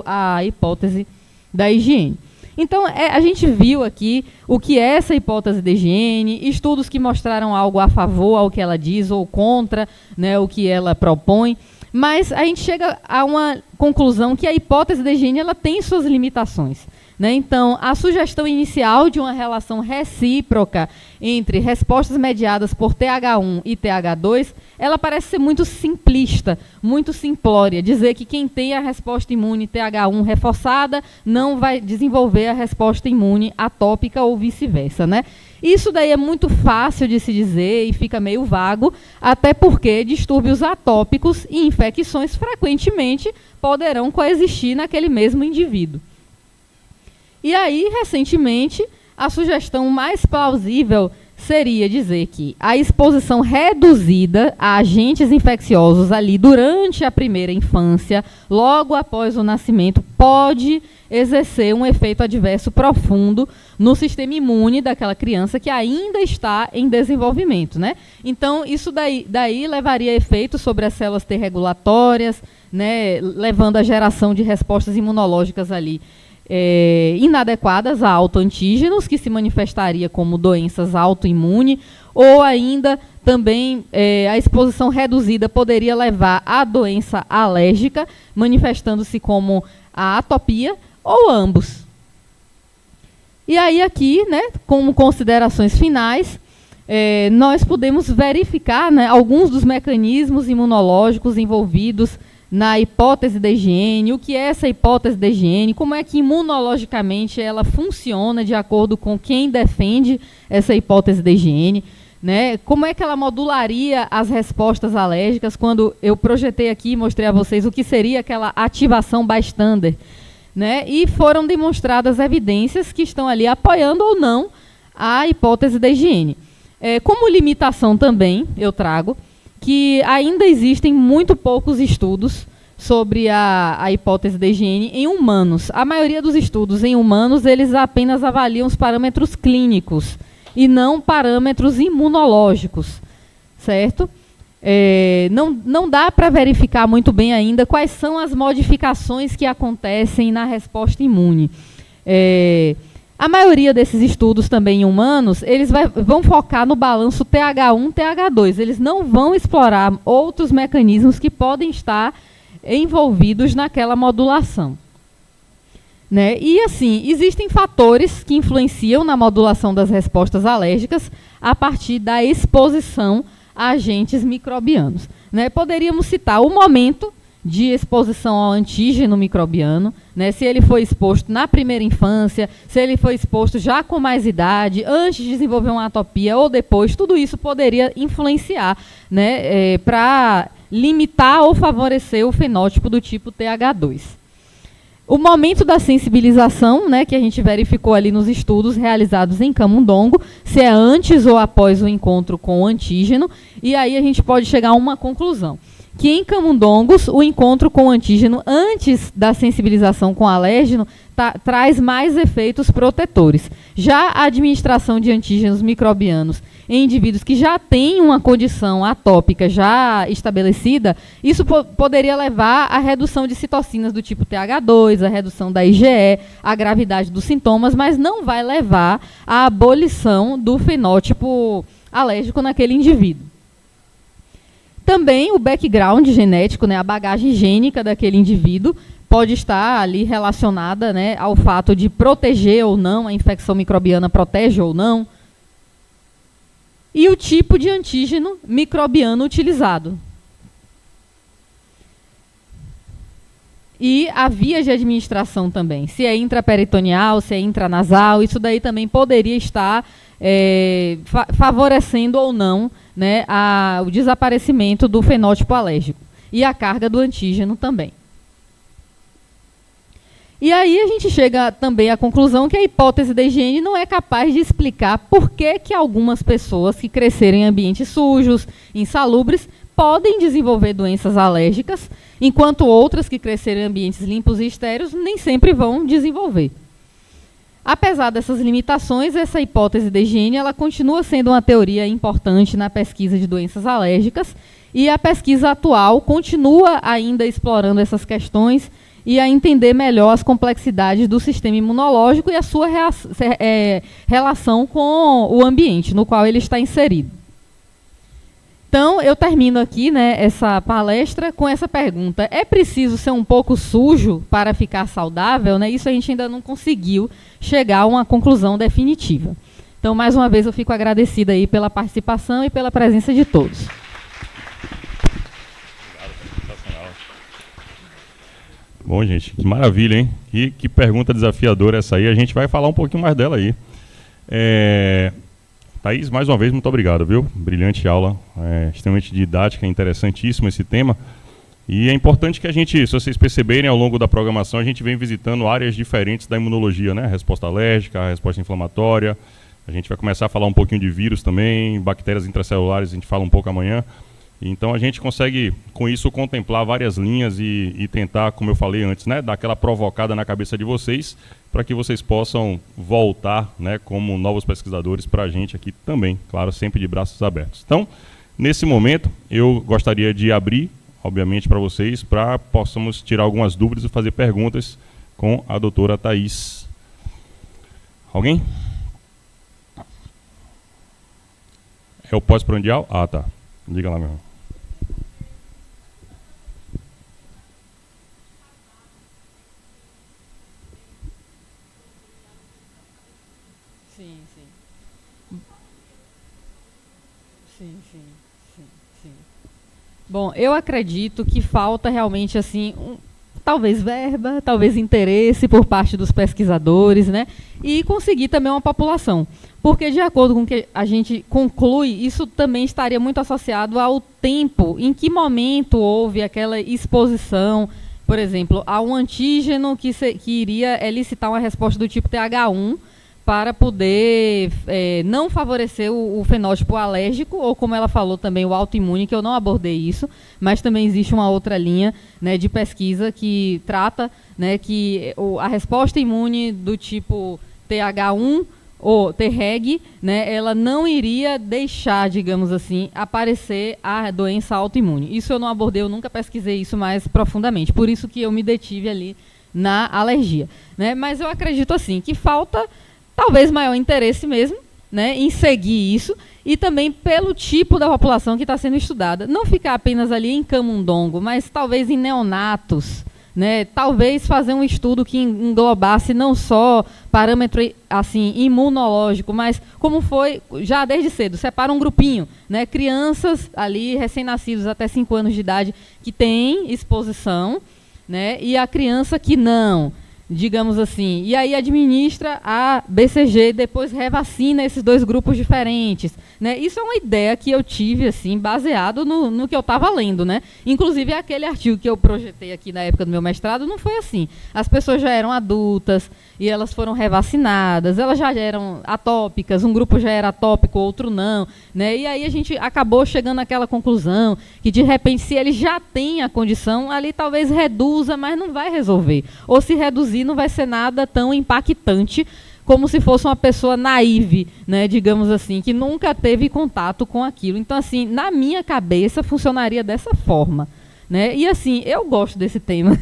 a hipótese da higiene. Então, a gente viu aqui o que é essa hipótese de higiene, estudos que mostraram algo a favor ao que ela diz ou contra, né, o que ela propõe, mas a gente chega a uma conclusão que a hipótese de higiene ela tem suas limitações. Né? Então, a sugestão inicial de uma relação recíproca entre respostas mediadas por TH1 e TH2, ela parece ser muito simplista, muito simplória. Dizer que quem tem a resposta imune TH1 reforçada não vai desenvolver a resposta imune atópica ou vice-versa. Né? Isso daí é muito fácil de se dizer e fica meio vago, até porque distúrbios atópicos e infecções frequentemente poderão coexistir naquele mesmo indivíduo. E aí, recentemente, a sugestão mais plausível seria dizer que a exposição reduzida a agentes infecciosos ali durante a primeira infância, logo após o nascimento, pode exercer um efeito adverso profundo no sistema imune daquela criança que ainda está em desenvolvimento, né? Então, isso daí levaria efeito sobre as células T regulatórias, né, levando à geração de respostas imunológicas ali inadequadas a autoantígenos, que se manifestaria como doenças autoimunes, ou ainda também a exposição reduzida poderia levar à doença alérgica, manifestando-se como a atopia, ou ambos. E aí aqui, né, como considerações finais, nós podemos verificar, né, alguns dos mecanismos imunológicos envolvidos na hipótese da higiene, o que é essa hipótese da higiene, como é que imunologicamente ela funciona de acordo com quem defende essa hipótese da higiene, né? Como é que ela modularia as respostas alérgicas, quando eu projetei aqui e mostrei a vocês o que seria aquela ativação bystander, né? E foram demonstradas evidências que estão ali apoiando ou não a hipótese da higiene. Como limitação também, eu trago que ainda existem muito poucos estudos sobre a hipótese da higiene em humanos. A maioria dos estudos em humanos, eles apenas avaliam os parâmetros clínicos e não parâmetros imunológicos, certo? Não dá para verificar muito bem ainda quais são as modificações que acontecem na resposta imune. A maioria desses estudos também em humanos, eles vão focar no balanço TH1, TH2. Eles não vão explorar outros mecanismos que podem estar envolvidos naquela modulação. Né? E assim, existem fatores que influenciam na modulação das respostas alérgicas a partir da exposição a agentes microbianos. Né? Poderíamos citar o momento de exposição ao antígeno microbiano, né, se ele foi exposto na primeira infância, se ele foi exposto já com mais idade, antes de desenvolver uma atopia ou depois, tudo isso poderia influenciar, né, para limitar ou favorecer o fenótipo do tipo TH2. O momento da sensibilização, né, que a gente verificou ali nos estudos realizados em camundongo, se é antes ou após o encontro com o antígeno, e aí a gente pode chegar a uma conclusão. Que em camundongos, o encontro com o antígeno antes da sensibilização com o alérgeno traz mais efeitos protetores. Já a administração de antígenos microbianos em indivíduos que já têm uma condição atópica já estabelecida, isso poderia levar à redução de citocinas do tipo TH2, à redução da IgE, à gravidade dos sintomas, mas não vai levar à abolição do fenótipo alérgico naquele indivíduo. Também o background genético, né, a bagagem gênica daquele indivíduo, pode estar ali relacionada, né, ao fato de proteger ou não, a infecção microbiana protege ou não. E o tipo de antígeno microbiano utilizado. e a via de administração também. Se é intraperitoneal, se é intranasal, isso daí também poderia estar favorecendo ou não, né, o desaparecimento do fenótipo alérgico. E a carga do antígeno também. E aí a gente chega também à conclusão que a hipótese da higiene não é capaz de explicar por que algumas pessoas que cresceram em ambientes sujos, insalubres, podem desenvolver doenças alérgicas, enquanto outras que cresceram em ambientes limpos e estéreis nem sempre vão desenvolver. Apesar dessas limitações, essa hipótese da higiene ela continua sendo uma teoria importante na pesquisa de doenças alérgicas, e a pesquisa atual continua ainda explorando essas questões e a entender melhor as complexidades do sistema imunológico e a sua relação com o ambiente no qual ele está inserido. Então, eu termino aqui, né, essa palestra com essa pergunta. É preciso ser um pouco sujo para ficar saudável? Né? Isso a gente ainda não conseguiu chegar a uma conclusão definitiva. Então, mais uma vez, eu fico agradecida aí pela participação e pela presença de todos. Bom, gente, que maravilha, hein? Que pergunta desafiadora essa aí. A gente vai falar um pouquinho mais dela aí. Thaís, mais uma vez, muito obrigado, viu? Brilhante aula, extremamente didática, interessantíssimo esse tema. E é importante que a gente, se vocês perceberem ao longo da programação, a gente vem visitando áreas diferentes da imunologia, né? A resposta alérgica, a resposta inflamatória. A gente vai começar a falar um pouquinho de vírus também, bactérias intracelulares, a gente fala um pouco amanhã. Então a gente consegue, com isso, contemplar várias linhas e tentar, como eu falei antes, né, dar aquela provocada na cabeça de vocês, para que vocês possam voltar, né, como novos pesquisadores para a gente aqui também, claro, sempre de braços abertos. Então, nesse momento, eu gostaria de abrir, obviamente, para vocês, para possamos tirar algumas dúvidas e fazer perguntas com a doutora Thaís. Alguém? É o pós-prandial? Ah, tá. Diga lá, meu irmão. Sim. Bom, eu acredito que falta realmente, assim, talvez verba, talvez interesse por parte dos pesquisadores, né? E conseguir também uma população. Porque, de acordo com o que a gente conclui, isso também estaria muito associado ao tempo, em que momento houve aquela exposição, por exemplo, a um antígeno que iria elicitar uma resposta do tipo TH1, para poder não favorecer o fenótipo alérgico, ou como ela falou também, o autoimune, que eu não abordei isso, mas também existe uma outra linha, né, de pesquisa que trata, né, que a resposta imune do tipo TH1 ou Treg, né, ela não iria deixar, digamos assim, aparecer a doença autoimune. Isso eu não abordei, eu nunca pesquisei isso mais profundamente, por isso que eu me detive ali na alergia, né? Mas eu acredito assim, que falta talvez maior interesse mesmo, né, em seguir isso, e também pelo tipo da população que está sendo estudada. Não ficar apenas ali em camundongo, mas talvez em neonatos, né, talvez fazer um estudo que englobasse não só parâmetro assim, imunológico, mas como foi já desde cedo, separa um grupinho, né, crianças ali recém-nascidos até 5 anos de idade que têm exposição, né, e a criança que não, digamos assim, e aí administra a BCG, depois revacina esses dois grupos diferentes, né? Isso é uma ideia que eu tive, assim, baseado no que eu estava lendo, né? Inclusive, aquele artigo que eu projetei aqui na época do meu mestrado não foi assim. As pessoas já eram adultas e elas foram revacinadas, elas já eram atópicas, um grupo já era atópico, outro não, né? E aí a gente acabou chegando àquela conclusão que, de repente, se ele já tem a condição, ali talvez reduza, mas não vai resolver. Ou se reduzir, não vai ser nada tão impactante como se fosse uma pessoa naive, né, digamos assim, que nunca teve contato com aquilo. Então, assim, na minha cabeça, funcionaria dessa forma, né? E, assim, eu gosto desse tema.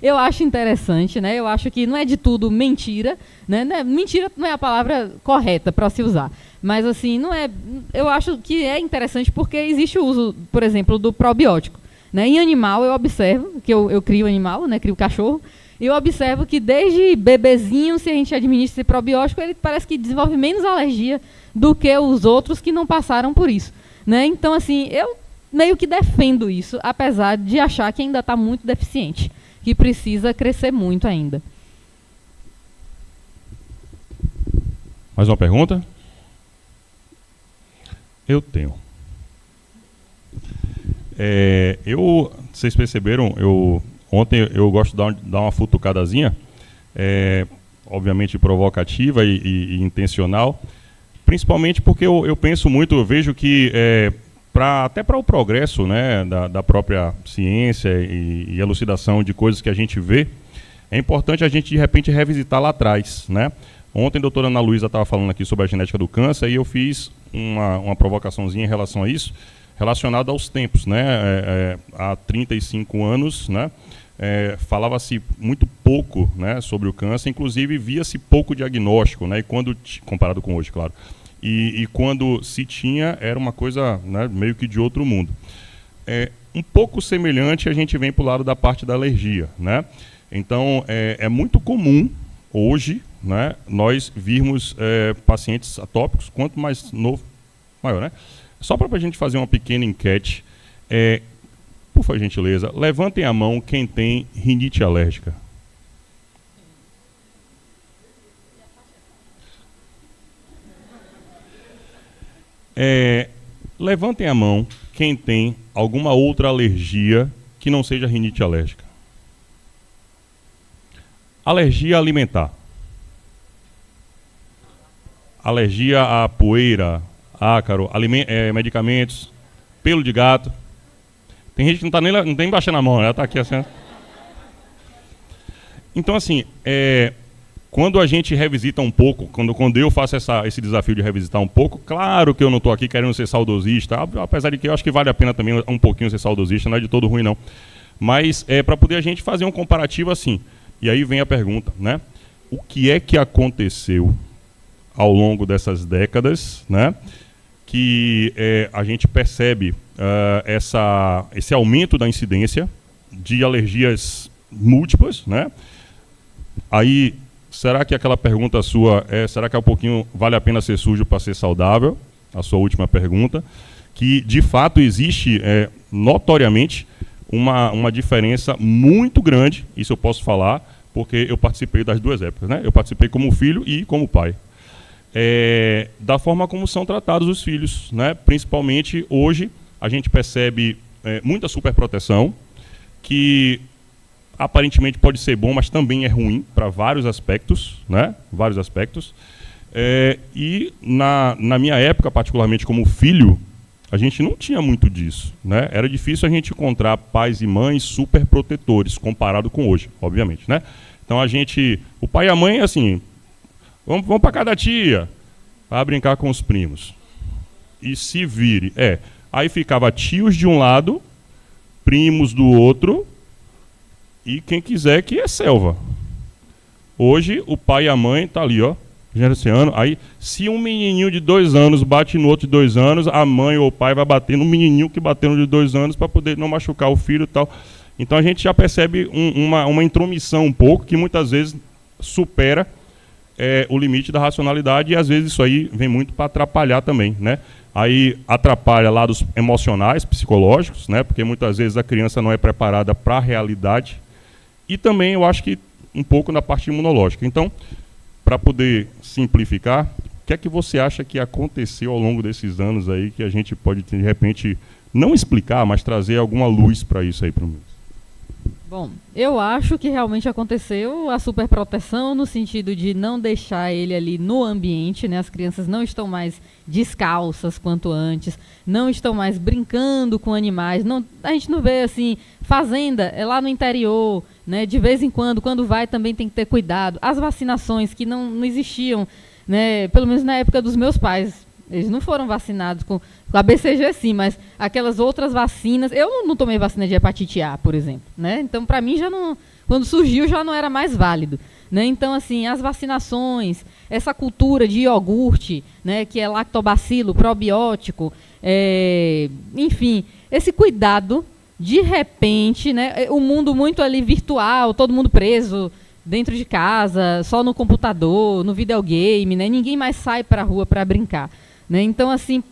Eu acho interessante, né? Eu acho que não é de tudo mentira, né? Mentira não é a palavra correta para se usar. Mas, assim, não é... Eu acho que é interessante porque existe o uso, por exemplo, do probiótico, né? Em animal, eu observo, que eu crio animal, né? Crio cachorro, e eu observo que desde bebezinho, se a gente administra esse probiótico, ele parece que desenvolve menos alergia do que os outros que não passaram por isso, né? Então, assim, eu meio que defendo isso, apesar de achar que ainda está muito deficiente. que precisa crescer muito ainda. Mais uma pergunta? Eu tenho. Vocês perceberam, ontem eu gosto de dar uma futucadazinha, obviamente provocativa e intencional, principalmente porque eu penso muito, eu vejo que até para o progresso, né, da própria ciência e elucidação de coisas que a gente vê, é importante a gente de repente revisitar lá atrás, né? Ontem a doutora Ana Luísa estava falando aqui sobre a genética do câncer e eu fiz uma provocaçãozinha em relação a isso, relacionada aos tempos, né? Há 35 anos, né? Falava-se muito pouco, né, sobre o câncer, inclusive via-se pouco diagnóstico, né? Comparado com hoje, claro. E quando se tinha, era uma coisa, né, meio que de outro mundo. Um pouco semelhante a gente vem para o lado da parte da alergia, né? Então, é muito comum hoje, né, nós virmos pacientes atópicos, quanto mais novo, maior, né? Só para a gente fazer uma pequena enquete, por gentileza, levantem a mão quem tem rinite alérgica. Levantem a mão quem tem alguma outra alergia que não seja rinite alérgica. Alergia alimentar. Alergia à poeira, ácaro, medicamentos, pelo de gato. Tem gente que não tem baixando a mão, ela está aqui assim. Então, assim, quando a gente revisita um pouco, quando eu faço esse desafio de revisitar um pouco, claro que eu não estou aqui querendo ser saudosista, apesar de que eu acho que vale a pena também um pouquinho ser saudosista, não é de todo ruim não. Mas para poder a gente fazer um comparativo assim. E aí vem a pergunta, né? O que é que aconteceu ao longo dessas décadas, né, que a gente percebe esse aumento da incidência de alergias múltiplas, né? Aí, será que aquela pergunta sua será que é um pouquinho vale a pena ser sujo para ser saudável? A sua última pergunta, que de fato existe notoriamente uma diferença muito grande, isso eu posso falar, porque eu participei das duas épocas, né? Eu participei como filho e como pai. Da forma como são tratados os filhos, né? Principalmente hoje a gente percebe muita superproteção, que aparentemente pode ser bom, mas também é ruim para vários aspectos, né? Vários aspectos. E na minha época, particularmente como filho, a gente não tinha muito disso, né? Era difícil a gente encontrar pais e mães super protetores, comparado com hoje, obviamente, né? Então o pai e a mãe, assim, vamos para casa da tia, para brincar com os primos. E se vire. Aí ficava tios de um lado, primos do outro, e quem quiser que é selva. Hoje, o pai e a mãe tá ali, ó, gerenciando. Aí, se um menininho de 2 anos bate no outro de 2 anos, a mãe ou o pai vai bater no menininho que bateu no de 2 anos para poder não machucar o filho e tal. Então, a gente já percebe uma intromissão um pouco, que muitas vezes supera o limite da racionalidade, e às vezes isso aí vem muito para atrapalhar também, né? Aí atrapalha lados emocionais, psicológicos, né? Porque muitas vezes a criança não é preparada para a realidade, e também eu acho que um pouco na parte imunológica. Então, para poder simplificar, o que é que você acha que aconteceu ao longo desses anos aí, que a gente pode, de repente, não explicar, mas trazer alguma luz para isso aí para o mundo? Bom, eu acho que realmente aconteceu a superproteção no sentido de não deixar ele ali no ambiente, né? As crianças não estão mais descalças quanto antes, não estão mais brincando com animais. Não, a gente não vê assim, fazenda é lá no interior, né? De vez em quando vai também tem que ter cuidado. As vacinações que não existiam, né? Pelo menos na época dos meus pais. Eles não foram vacinados com a BCG, sim, mas aquelas outras vacinas... Eu não tomei vacina de hepatite A, por exemplo, né? Então, para mim, já não, quando surgiu, já não era mais válido, né? Então, assim, as vacinações, essa cultura de iogurte, né, que é lactobacilo, probiótico, enfim, esse cuidado, de repente, né, o mundo muito ali virtual, todo mundo preso dentro de casa, só no computador, no videogame, né? Ninguém mais sai para a rua para brincar. Né? Então, assim,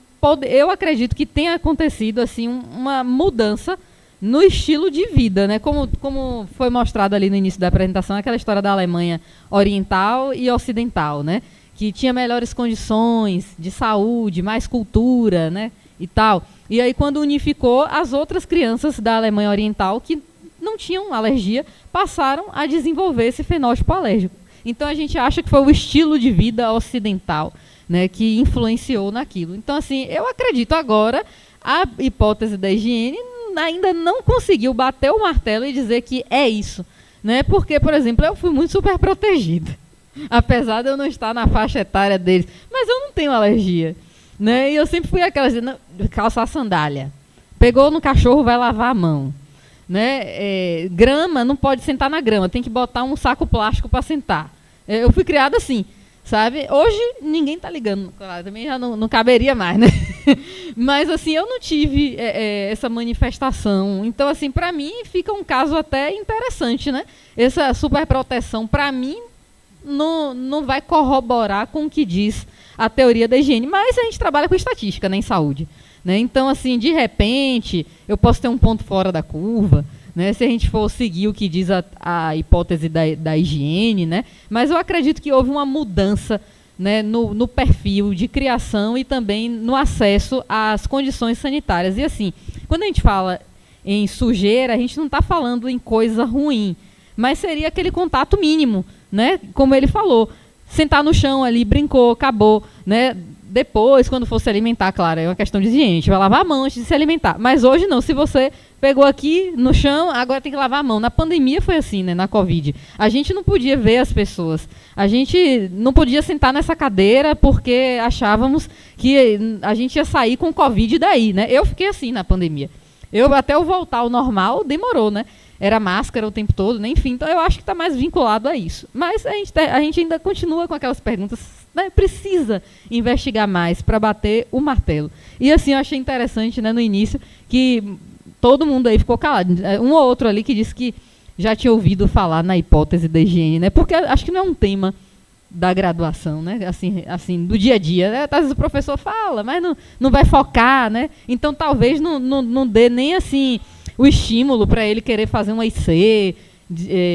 eu acredito que tenha acontecido assim, uma mudança, no estilo de vida, né? Como foi mostrado ali no início da apresentação, aquela história da Alemanha oriental e ocidental, né? Que tinha melhores condições de saúde, mais cultura, né? E tal. E aí, quando unificou, as outras crianças da Alemanha oriental que não tinham alergia passaram a desenvolver esse fenótipo alérgico. Então, a gente acha que foi o estilo de vida ocidental, né, que influenciou naquilo. Então, assim, eu acredito agora, a hipótese da higiene ainda não conseguiu bater o martelo e dizer que é isso, né? Porque, por exemplo, eu fui muito super protegida, apesar de eu não estar na faixa etária deles, mas eu não tenho alergia, né? E eu sempre fui aquela dizendo, calçar sandália, pegou no cachorro, vai lavar a mão, né? Grama, não pode sentar na grama, tem que botar um saco plástico para sentar. Eu fui criada assim, sabe? Hoje ninguém tá ligando, claro, também já não caberia mais, né? Mas assim, eu não tive essa manifestação. Então, assim, para mim fica um caso até interessante, né? Essa superproteção, para mim, não vai corroborar com o que diz a teoria da higiene. Mas a gente trabalha com estatística, né, em saúde, né? Então, assim, de repente, eu posso ter um ponto fora da curva, né, se a gente for seguir o que diz a hipótese da higiene, né? Mas eu acredito que houve uma mudança, né, no perfil de criação e também no acesso às condições sanitárias. E assim, quando a gente fala em sujeira, a gente não está falando em coisa ruim, mas seria aquele contato mínimo, né? Como ele falou, sentar no chão ali, brincou, acabou, né? Depois, quando for se alimentar, claro, é uma questão de higiene, a gente vai lavar a mão antes de se alimentar. Mas hoje não, se você pegou aqui no chão, agora tem que lavar a mão. Na pandemia foi assim, né, na Covid. A gente não podia ver as pessoas. A gente não podia sentar nessa cadeira porque achávamos que a gente ia sair com Covid daí, né? Eu fiquei assim na pandemia. Até eu voltar ao normal, demorou, né? Era máscara o tempo todo, né? Enfim, então eu acho que está mais vinculado a isso. Mas a gente ainda continua com aquelas perguntas, né? Precisa investigar mais para bater o martelo. E assim, eu achei interessante, né, no início, que todo mundo aí ficou calado. Um ou outro ali que disse que já tinha ouvido falar na hipótese da higiene, né? Porque acho que não é um tema da graduação, né? Assim, do dia a dia, né? Às vezes o professor fala, mas não vai focar, né? Então talvez não dê nem assim o estímulo para ele querer fazer um IC,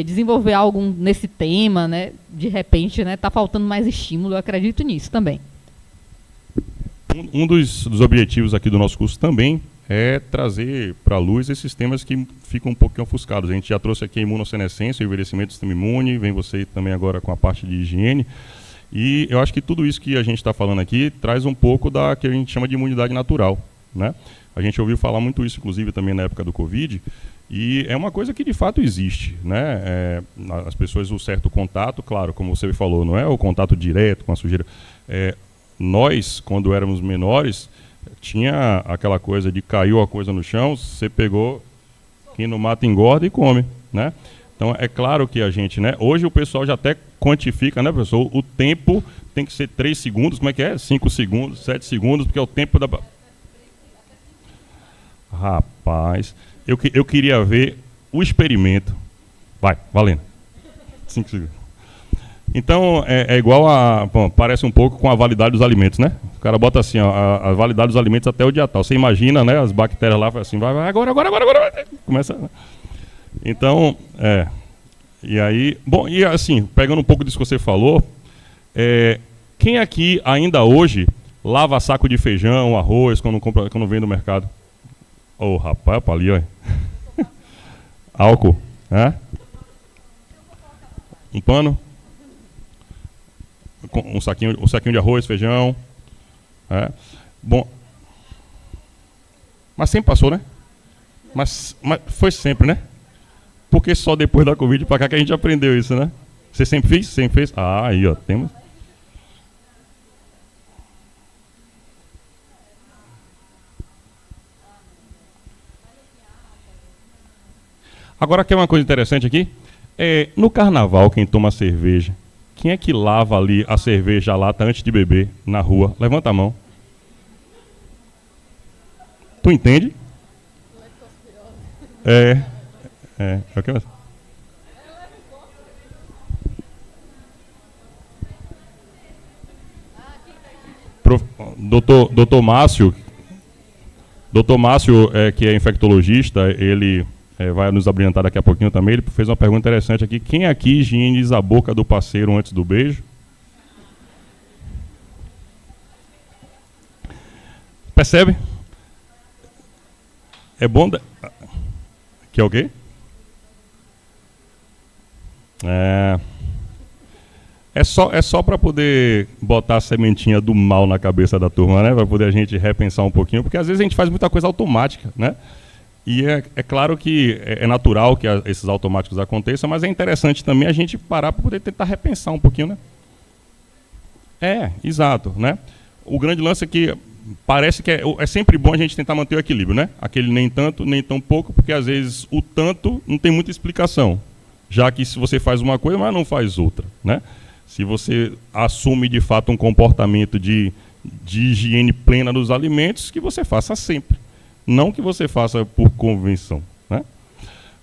desenvolver algo nesse tema, né? De repente, né? Tá faltando mais estímulo, eu acredito nisso também. Um dos objetivos aqui do nosso curso também é trazer para a luz esses temas que ficam um pouquinho ofuscados. A gente já trouxe aqui a imunossenescência, o envelhecimento do sistema imune, vem você também agora com a parte de higiene. E eu acho que tudo isso que a gente está falando aqui traz um pouco da que a gente chama de imunidade natural, né? A gente ouviu falar muito isso, inclusive, também na época do Covid, e é uma coisa que de fato existe, né? As pessoas, o certo contato, claro, como você falou, não é o contato direto com a sujeira. Nós, quando éramos menores, tinha aquela coisa de caiu a coisa no chão, você pegou, quem não mata engorda e come, né? Então é claro que a gente, né? Hoje o pessoal já até quantifica, né, professor? O tempo tem que ser 3 segundos, como é que é? 5 segundos, 7 segundos, porque é o tempo da... Rapaz, eu queria ver o experimento. Vai, valendo. 5 segundos. Então, é igual a... Bom, parece um pouco com a validade dos alimentos, né? O cara bota assim, ó, a validade dos alimentos até o dia tal. Você imagina, né? As bactérias lá, assim, vai, agora. Começa... Então, E aí... Bom, e assim, pegando um pouco disso que você falou, quem aqui ainda hoje lava saco de feijão, arroz, quando vem do mercado? Ô, rapaz, para ali, ó. Álcool, né? Um pano? Um saquinho de arroz, feijão. Bom, mas sempre passou, né? Mas foi sempre, né? Porque só depois da Covid para cá que a gente aprendeu isso, né? Você sempre fez? Sempre fez? Ah, aí, ó, temos. Agora, quer uma coisa interessante aqui? No carnaval, quem toma cerveja, quem é que lava ali a cerveja, a lata, antes de beber, na rua? Levanta a mão. Tu entende? É o que mais? Doutor Márcio, Dr. Márcio, que é infectologista, ele vai nos abrilhantar daqui a pouquinho também. Ele fez uma pergunta interessante aqui. Quem aqui higieniza a boca do parceiro antes do beijo? Percebe? É bom... Que é o quê? É só para poder botar a sementinha do mal na cabeça da turma, né? Para poder a gente repensar um pouquinho, porque às vezes a gente faz muita coisa automática, né? E é claro que é natural que esses automáticos aconteçam, mas é interessante também a gente parar para poder tentar repensar um pouquinho, né? Exato, né? O grande lance é que parece que é sempre bom a gente tentar manter o equilíbrio, né? Aquele nem tanto, nem tão pouco, porque às vezes o tanto não tem muita explicação. Já que se você faz uma coisa, mas não faz outra, né? Se você assume de fato um comportamento de higiene plena dos alimentos, que você faça sempre. Não que você faça por convenção.